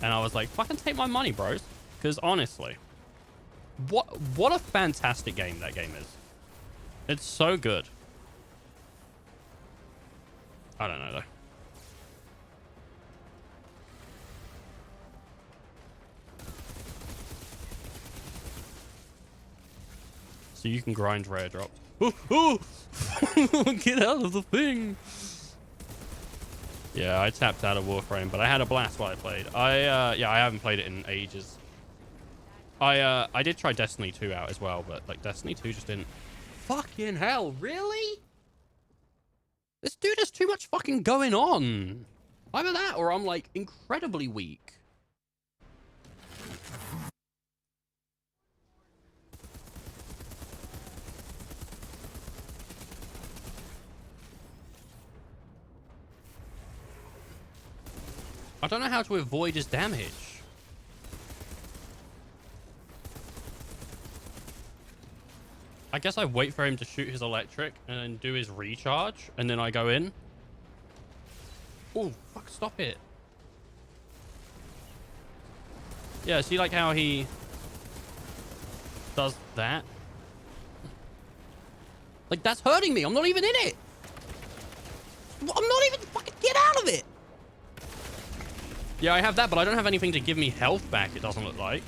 And I was like, fucking take my money, bros. Because, honestly, what a fantastic game that game is. It's so good. I don't know, though. So you can grind rare drops. Ooh, ooh! Get out of the thing! Yeah, I tapped out of Warframe, but I had a blast while I played. Yeah, I haven't played it in ages. I did try Destiny 2 out as well, but like Destiny 2 just didn't. Fucking hell, really? This dude has too much fucking going on. Either that or I'm like incredibly weak. I don't know how to avoid his damage. I guess I wait for him to shoot his electric and then do his recharge and then I go in. Oh, fuck, stop it. Yeah, see like how he does that? Like, that's hurting me. I'm not even in it. I'm not even fucking get out of it. Yeah, I have that, but I don't have anything to give me health back, it doesn't look like.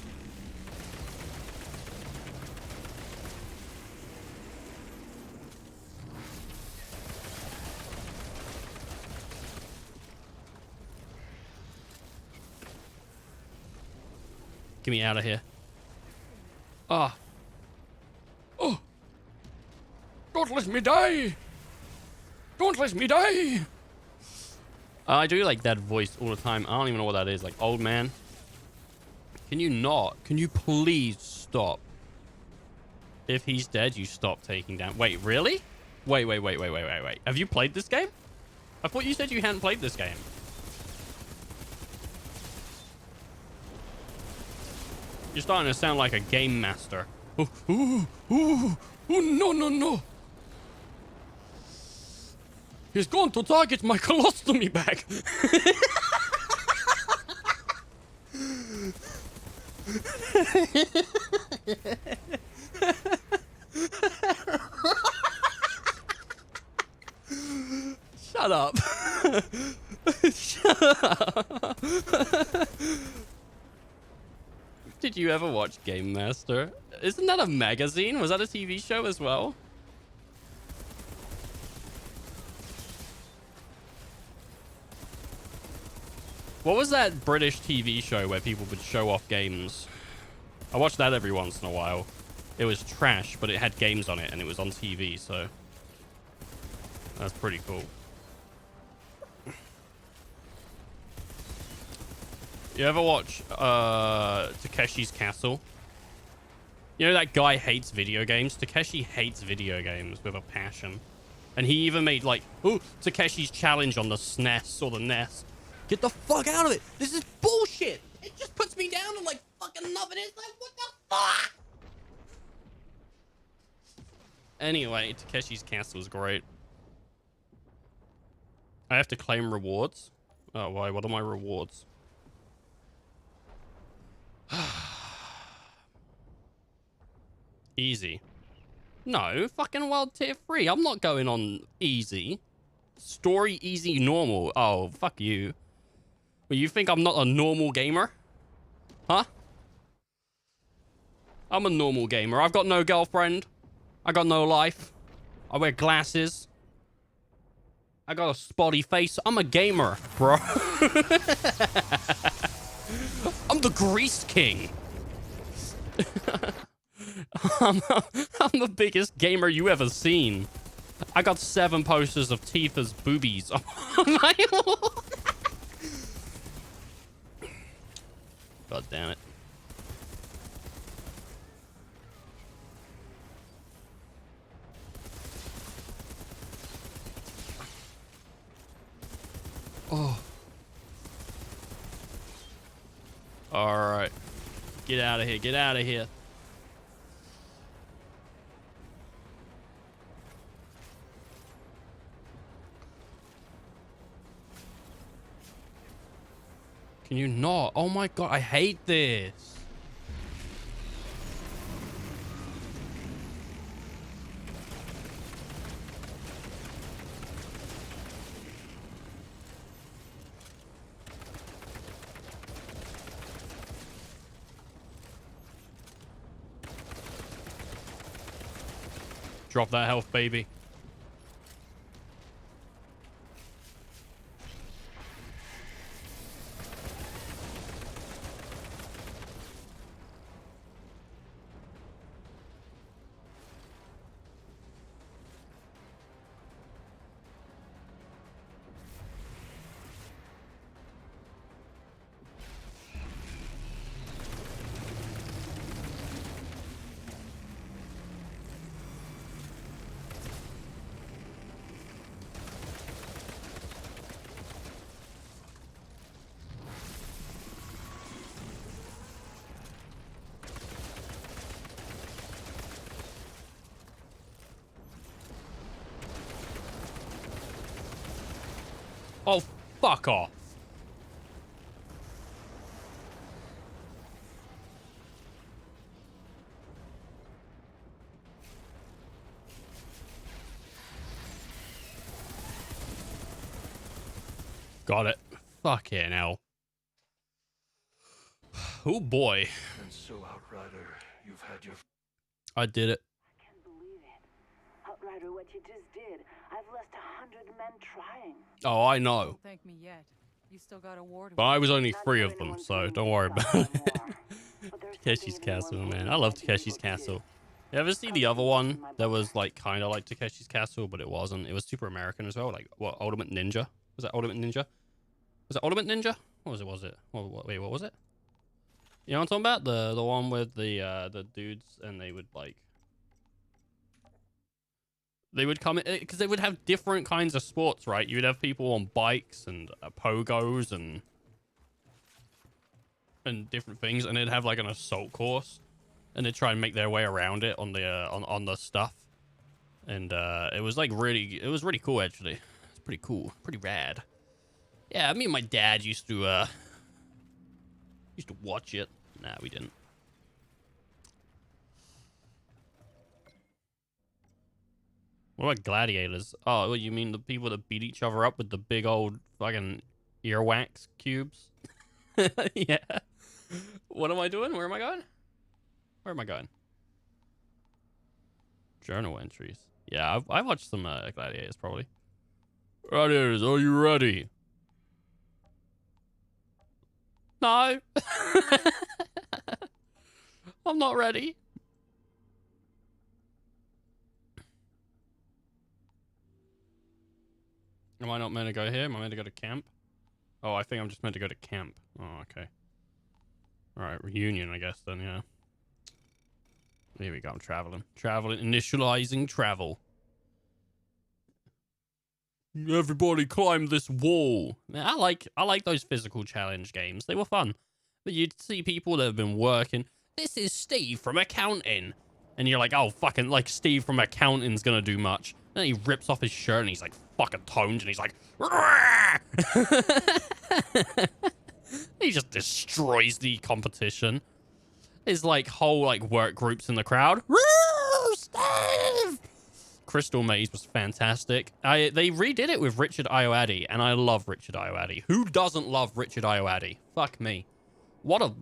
Get me out of here. Ah. Oh. Don't let me die. Don't let me die. I do like that voice all the time. I don't even know what that is. Like, old man. Can you not? Can you please stop? If he's dead, you stop taking down. Wait, really? Wait. Have you played this game? I thought you said you hadn't played this game. You're starting to sound like a game master. Oh, no. He's going to target my colostomy bag. Shut up. Shut up. Did you ever watch Game Master? Isn't that a magazine? Was that a TV show as well? What was that British TV show where people would show off games? I watched that every once in a while. It was trash, but it had games on it and it was on TV, so that's pretty cool. You ever watch Takeshi's Castle? You know that guy hates video games? Takeshi hates video games with a passion. And he even made like, oh, Takeshi's Challenge on the SNES or the NES. Get the fuck out of it. This is bullshit. It just puts me down to like fucking nothing. It's like, what the fuck? Anyway, Takeshi's Castle is great. I have to claim rewards. Oh, why? What are my rewards? Easy. No, fucking World Tier 3. I'm not going on easy. Story, easy, normal. Oh, fuck you. Well, you think I'm not a normal gamer? Huh? I'm a normal gamer. I've got no girlfriend. I got no life. I wear glasses. I got a spotty face. I'm a gamer, bro. I'm the Grease King. I'm the biggest gamer you ever seen. I got 7 posters of Tifa's boobies on my wall. God damn it. Oh. Alright. Get out of here. Get out of here. Can you not? Oh my god, I hate this. Drop that health, baby. Oh, fuck off. Got it. Fucking hell. Oh boy. And so, Outrider, you've had your... I did it. I can't believe it. Outrider, what you just did. I've lost 100 men trying. Oh, I know. Don't thank me yet. You still got a war to But I was only Not 3 sure of them, anyone's so doing don't worry this about it. anymore. Takeshi's Castle, man. I love Takeshi's Castle. You ever see the other one that was like kind of like Takeshi's Castle, but it wasn't? It was super American as well. Like what? Ultimate Ninja? Was that Ultimate Ninja? Was it Ultimate Ninja? What was it? Was it? Wait, what was it? You know what I'm talking about? The one with the dudes, and they would like they would come in because they would have different kinds of sports, right? You'd have people on bikes and pogos and different things, and they'd have like an assault course, and they'd try and make their way around it on the on the stuff, and it was like really cool actually. It's pretty cool, pretty rad. Yeah, me and my dad used to watch it. Nah, we didn't. What about gladiators? Oh, what, you mean the people that beat each other up with the big old fucking earwax cubes? Yeah. What am I doing? Where am I going? Where am I going? Journal entries. Yeah, I watched some gladiators probably. Gladiators, are you ready? No. I'm not ready. Am I not meant to go here? Am I meant to go to camp? Oh, I think I'm just meant to go to camp. Oh, okay. Alright, reunion, I guess, then, yeah. Here we go, I'm traveling. Traveling, initializing travel. Everybody climb this wall. Man, I like those physical challenge games. They were fun. But you'd see people that have been working. This is Steve from accounting. And you're like, oh, fucking, like, Steve from accounting's gonna do much. Then he rips off his shirt and he's like fucking toned and he's like, he just destroys the competition. His like whole like work groups in the crowd. Steve! Crystal Maze was fantastic. They redid it with Richard Ayoade, and I love Richard Ayoade. Who doesn't love Richard Ayoade? Fuck me. What a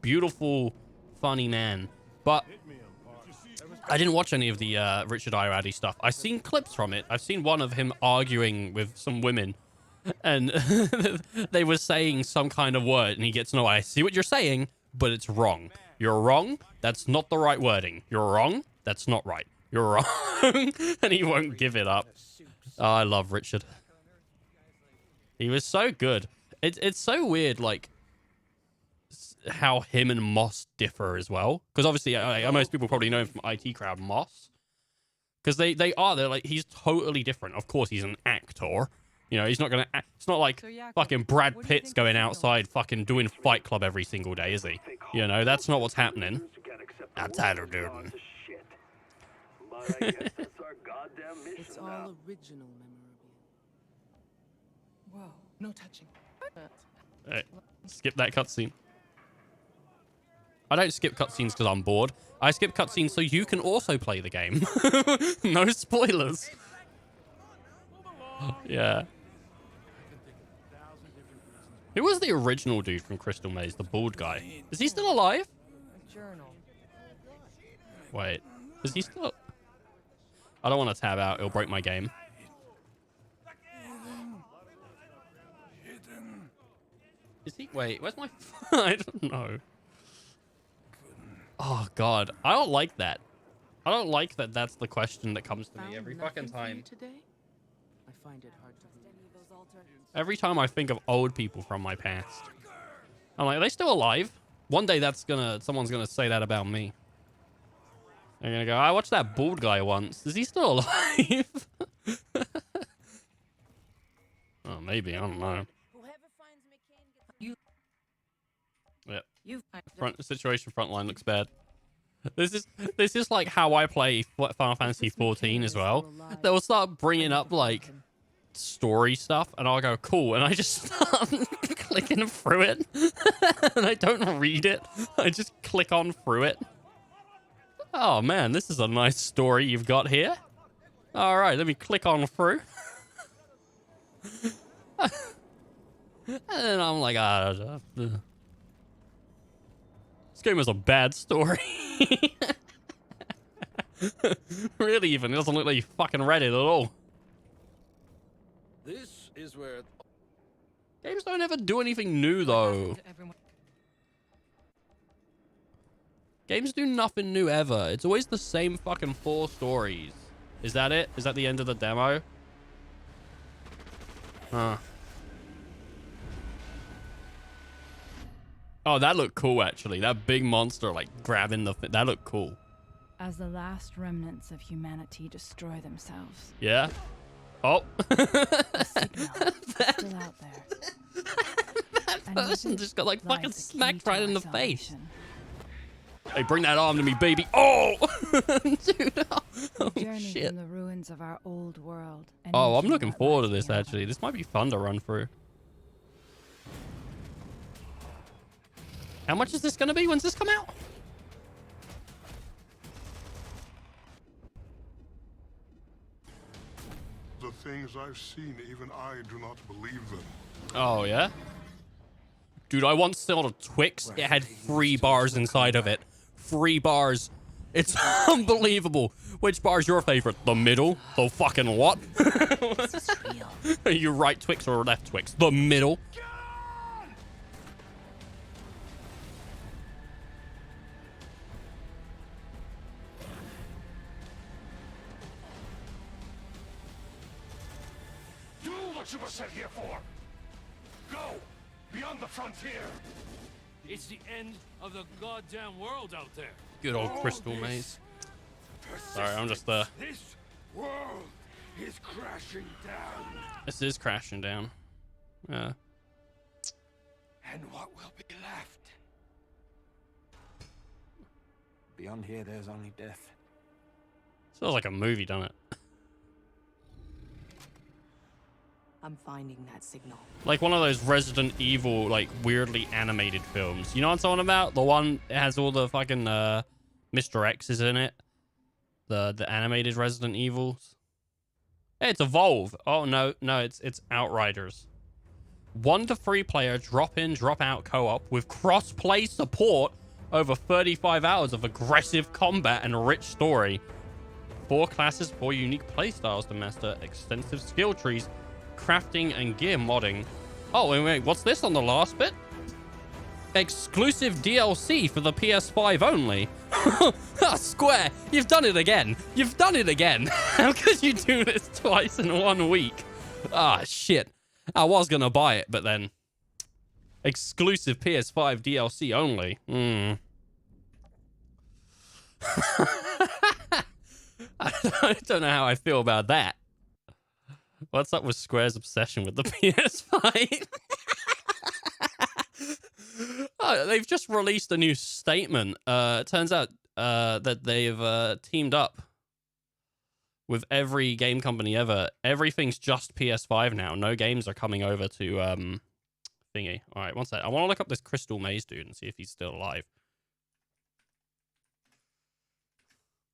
beautiful, funny man. But I didn't watch any of the Richard Ayoade stuff. I've seen clips from it. I've seen one of him arguing with some women, and they were saying some kind of word, and he gets, no, I see what you're saying, but it's wrong. You're wrong. That's not the right wording. You're wrong. That's not right. You're wrong. And he won't give it up. Oh, I love Richard. He was so good. It's so weird, like, how him and Moss differ as well. Because obviously, most people probably know him from IT Crowd, Moss. Because they're like, he's totally different. Of course, he's an actor. You know, he's not going to... It's not like fucking Brad Pitt's going outside fucking doing Fight Club every single day, is he? You know, that's not what's happening. That's Tyler Durden. It's all original memorabilia. Whoa, no touching. Hey, skip that cutscene. I don't skip cutscenes because I'm bored. I skip cutscenes so you can also play the game. No spoilers. Yeah. Who was the original dude from Crystal Maze? The bald guy. Is he still alive? Wait. Is he still... I don't want to tab out. It'll break my game. Is he... Wait, where's my... I don't know. Oh, God. I don't like that. I don't like that that's the question that comes to me every fucking time. I find it hard to believe. Every time I think of old people from my past. I'm like, are they still alive? One day someone's gonna say that about me. They're gonna go, I watched that bald guy once. Is he still alive? Oh, maybe. I don't know. Yep. Frontline looks bad. This is like how I play Final Fantasy 14 as well. They'll start bringing up like story stuff, and I'll go cool, and I just start clicking through it, and I don't read it. I just click on through it. Oh man, this is a nice story you've got here. All right, let me click on through. And then I'm like, this game is a bad story. Really, even it doesn't look like you fucking read it at all. This is where Games don't ever do anything new though. Games do nothing new ever. It's always the same fucking 4 stories. Is that it? Is that the end of the demo? Huh. Oh, that looked cool, actually. That big monster, like, grabbing the... That looked cool. As the last remnants of humanity destroy themselves, Yeah? Oh. the signal is still out there. That And person with it just got, like, lies fucking the key smacked to right our in the face. salvation. Hey, bring that arm to me, baby. Oh! Dude, oh Journey shit. from the ruins of our old world. And Oh, I'm into looking what forward to lies this, beyond. actually. This might be fun to run through. How much is this going to be? When's this come out? The things I've seen, even I do not believe them. Oh, yeah? Dude, I once sold a Twix. It had 3 bars inside of it. 3 bars. It's unbelievable. Which bar is your favorite? The middle? The fucking what? This is real. Are you right Twix or left Twix? The middle? Do what you were sent here for. Go beyond the frontier. It's the end of the goddamn world out there. Good old crystal maze. Sorry, I'm just, This world is crashing down. This is crashing down. Yeah. And what will be left? Beyond here, there's only death. Sounds like a movie, doesn't it? I'm finding that signal. Like one of those Resident Evil, like, weirdly animated films. You know what I'm talking about? The one that has all the fucking, Mr. X's in it. The animated Resident Evils. Hey, it's Evolve. Oh, no, it's Outriders. 1 to 3 player drop-in, drop-out co-op with cross-play support over 35 hours of aggressive combat and rich story. 4 classes, 4 unique playstyles to master, extensive skill trees, crafting and gear modding. Oh, wait, what's this on the last bit? Exclusive DLC for the PS5 only. Square, you've done it again. You've done it again. How could you do this twice in 1 week? Ah, shit. I was gonna buy it, but then... Exclusive PS5 DLC only. I don't know how I feel about that. What's up with Square's obsession with the PS5? Oh, they've just released a new statement. It turns out that they've teamed up with every game company ever. Everything's just PS5 now. No games are coming over to thingy. All right, one sec. I want to look up this Crystal Maze dude and see if he's still alive.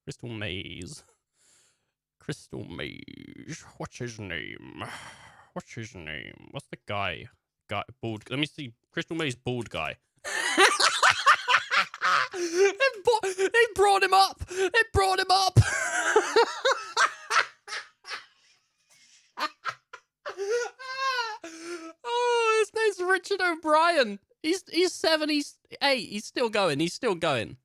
Crystal Maze. Crystal Maze. What's his name? What's his name? What's the guy? Bald. Let me see. Crystal Maze bald guy. They brought him up. They brought him up. Oh, his name's Richard O'Brien. He's 78. He's still going. He's still going.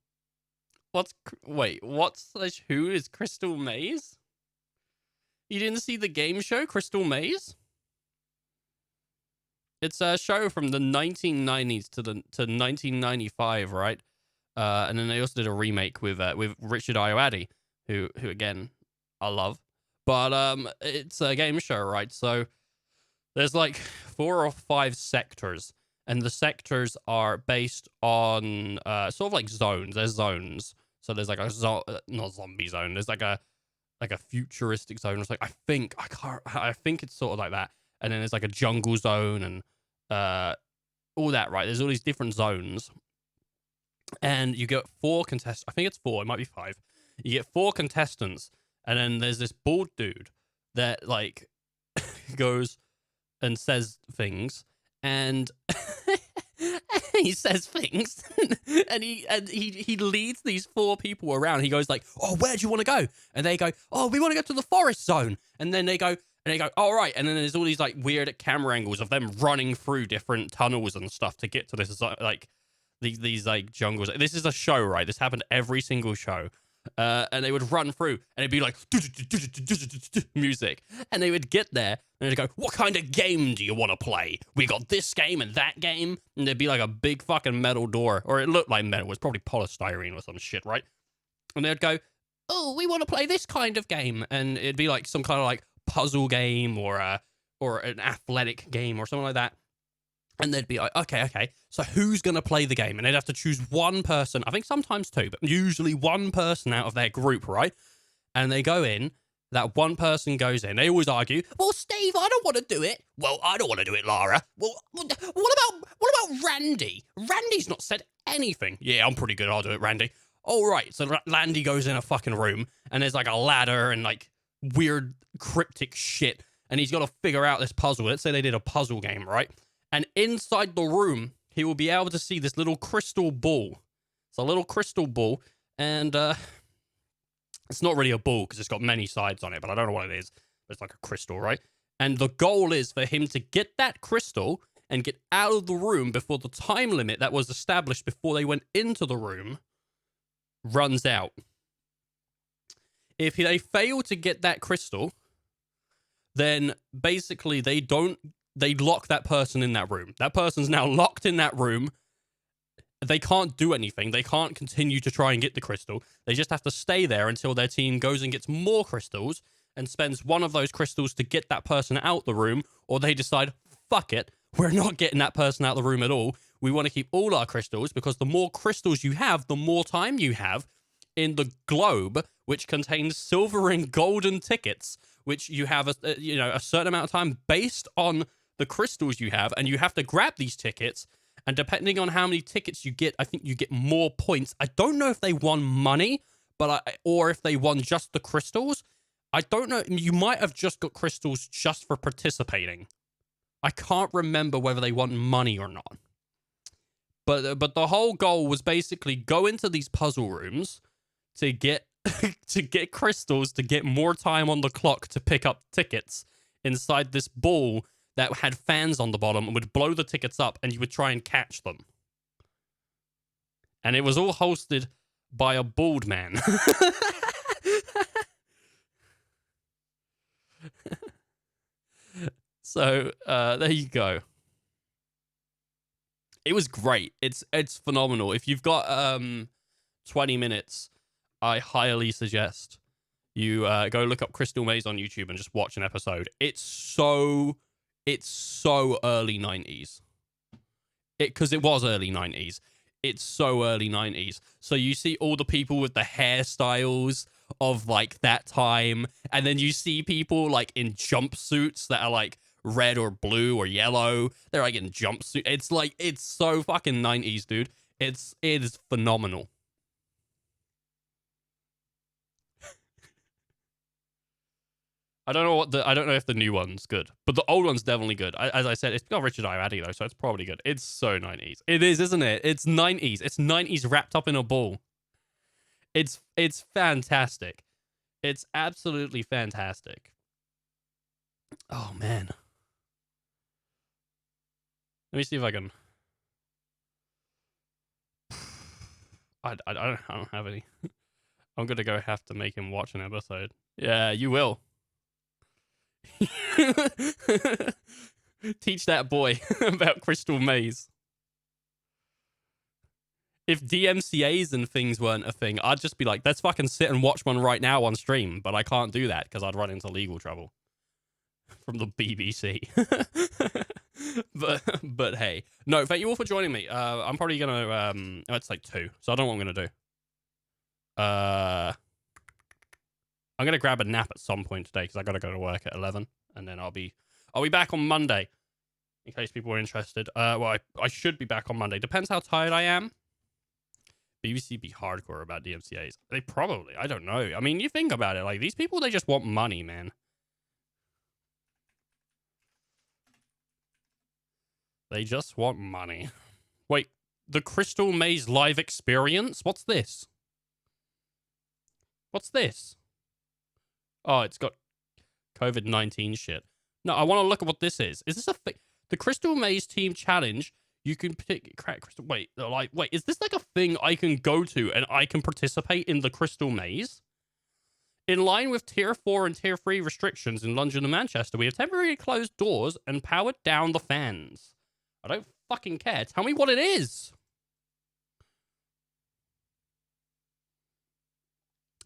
Who is Crystal Maze? You didn't see the game show Crystal Maze? It's a show from the 1990s to 1995, right? And then they also did a remake with Richard Ayoade, who again I love. But it's a game show, right? So there's like 4 or 5 sectors, and the sectors are based on sort of like zones. There's zones. So there's like a not zombie zone. There's like a futuristic zone. It's like I think it's sort of like that. And then there's like a jungle zone and all that, right? There's all these different zones. And you get 4 contestants. I think it's 4. It might be 5. You get 4 contestants. And then there's this bald dude that like goes and says things. And he says things. and he leads these 4 people around. He goes like, oh, where do you want to go? And they go, oh, we want to go to the forest zone. And then they go, all right. And then there's all these like weird camera angles of them running through different tunnels and stuff to get to this like these like jungles. This is a show, right? This happened every single show. And they would run through and it'd be like music. And they would get there and they'd go, what kind of game do you want to play? We got this game and that game. And there'd be like a big fucking metal door, or it looked like metal. It was probably polystyrene or some shit, right? And they'd go, oh, we want to play this kind of game. And it'd be like some kind of like puzzle game or an athletic game or something like that. And they'd be like, okay, so who's going to play the game? And they'd have to choose one person, I think sometimes two, but usually one person out of their group, right? And they go in, that one person goes in, they always argue, well, Steve, I don't want to do it. Well, I don't want to do it, Lara. Well, what about Randy? Randy's not said anything. Yeah, I'm pretty good, I'll do it, Randy. All right, so Randy goes in a fucking room, and there's like a ladder and like weird cryptic shit, and he's got to figure out this puzzle. Let's say they did a puzzle game, right? And inside the room, he will be able to see this little crystal ball. It's a little crystal ball, and it's not really a ball because it's got many sides on it, but I don't know what it is. It's like a crystal, right? And the goal is for him to get that crystal and get out of the room before the time limit that was established before they went into the room runs out. If they fail to get that crystal, then basically they lock that person in that room. That person's now locked in that room. They can't do anything. They can't continue to try and get the crystal. They just have to stay there until their team goes and gets more crystals and spends one of those crystals to get that person out the room, or they decide, fuck it, we're not getting that person out the room at all. We want to keep all our crystals because the more crystals you have, the more time you have in the globe, which contains silver and golden tickets, which you have a certain amount of time based on the crystals you have, and you have to grab these tickets, and depending on how many tickets you get, I think you get more points. I don't know if they won money, or if they won just the crystals. I don't know. You might have just got crystals just for participating. I can't remember whether they won money or not. But the whole goal was basically go into these puzzle rooms to get to get crystals, to get more time on the clock to pick up tickets inside this ball that had fans on the bottom and would blow the tickets up, and you would try and catch them. And it was all hosted by a bald man. So, there you go. It was great. It's phenomenal. If you've got 20 minutes, I highly suggest you go look up Crystal Maze on YouTube and just watch an episode. It's so early 90s. Because it was early 90s. It's so early 90s. So you see all the people with the hairstyles of like that time, and then you see people like in jumpsuits that are like red or blue or yellow. They're like in jumpsuit. It's so fucking 90s, dude. It is phenomenal. I don't know if the new one's good, but the old one's definitely good. As I said, it's got Richard Ayoade though, so it's probably good. It's so 90s. It is, isn't it? It's 90s. It's 90s wrapped up in a ball. It's fantastic. It's absolutely fantastic. Oh man. Let me see if I can. I don't have any. I'm gonna have to make him watch an episode. Yeah, you will. Teach that boy about Crystal Maze. If DMCAs and things weren't a thing, I'd just be like, let's fucking sit and watch one right now on stream. But I can't do that because I'd run into legal trouble from the BBC. but hey, no, thank you all for joining me. I'm probably gonna it's like 2, so I don't know what I'm gonna do. I'm gonna grab a nap at some point today because I gotta go to work at 11, and then I'll be back on Monday. In case people were interested. Well, I should be back on Monday. Depends how tired I am. BBC be hardcore about DMCAs. They probably, I don't know. I mean, you think about it, like these people, they just want money, man. They just want money. Wait, the Crystal Maze live experience? What's this? What's this? Oh, it's got COVID-19 shit. No, I want to look at what this is. Is this a thing? The Crystal Maze Team Challenge. You can pick crack crystal. Wait, like, wait, is this like a thing I can go to and I can participate in the crystal maze? In line with Tier 4 and Tier 3 restrictions in London and Manchester, we have temporarily closed doors and powered down the fans. I don't fucking care. Tell me what it is.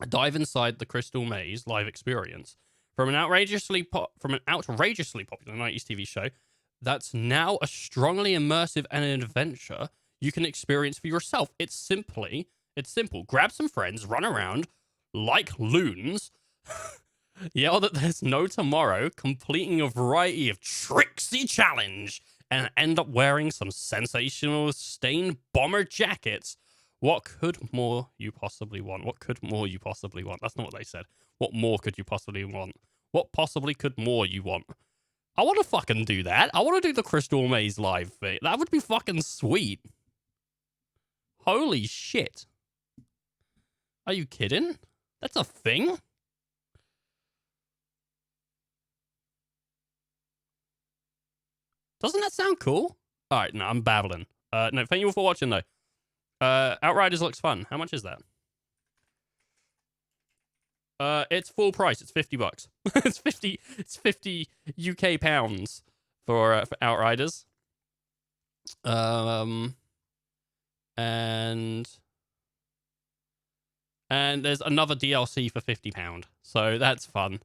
Dive inside the Crystal Maze live experience from an outrageously popular 90s TV show that's now a strongly immersive and an adventure you can experience for yourself. It's simple. Grab some friends, run around like loons, yell that there's no tomorrow, completing a variety of tricksy challenge, and end up wearing some sensational stained bomber jackets. What could more you possibly want? What could more you possibly want? That's not what they said. What more could you possibly want? What possibly could more you want? I want to fucking do that. I want to do the Crystal Maze live thing. That would be fucking sweet. Holy shit. Are you kidding? That's a thing? Doesn't that sound cool? All right, no, I'm babbling. No, thank you all for watching, though. Outriders looks fun. How much is that? It's full price. It's $50. It's 50 UK pounds for Outriders. And there's another DLC for £50. So that's fun.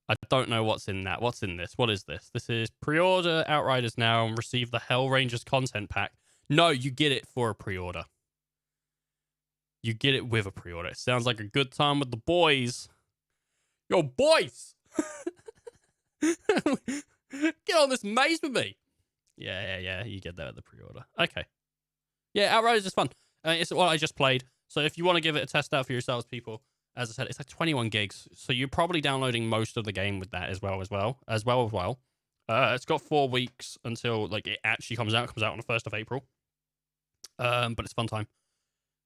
I don't know what's in that. What's in this? What is this? This is pre-order Outriders now and receive the Hell Rangers content pack. No, you get it for a pre-order. You get it with a pre-order. It sounds like a good time with the boys. Yo, boys! Get on this maze with me. Yeah. You get that at the pre-order. Okay. Yeah, Outriders is fun. It's what I just played. So if you want to give it a test out for yourselves, people, as I said, it's like 21 gigs. So you're probably downloading most of the game with that as well. It's got 4 weeks until like it actually comes out. It comes out on the 1st of April. But it's fun time.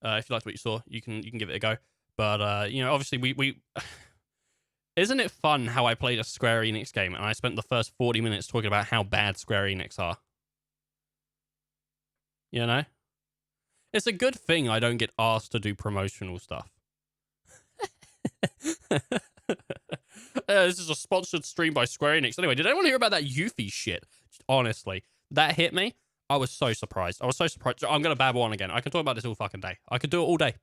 If you liked what you saw, you can give it a go. But obviously we isn't it fun how I played a Square Enix game and I spent the first 40 minutes talking about how bad Square Enix are? You know? It's a good thing I don't get asked to do promotional stuff. This is a sponsored stream by Square Enix. Anyway, did anyone hear about that Yuffie shit? Honestly, that hit me. I was so surprised. I'm going to babble on again. I can talk about this all fucking day. I could do it all day.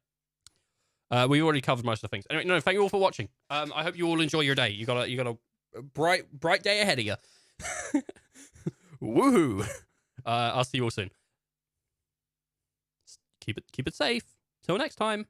We've already covered most of the things. Anyway, no, thank you all for watching. I hope you all enjoy your day. You got a bright day ahead of you. Woohoo! I'll see you all soon. Keep it safe. Till next time.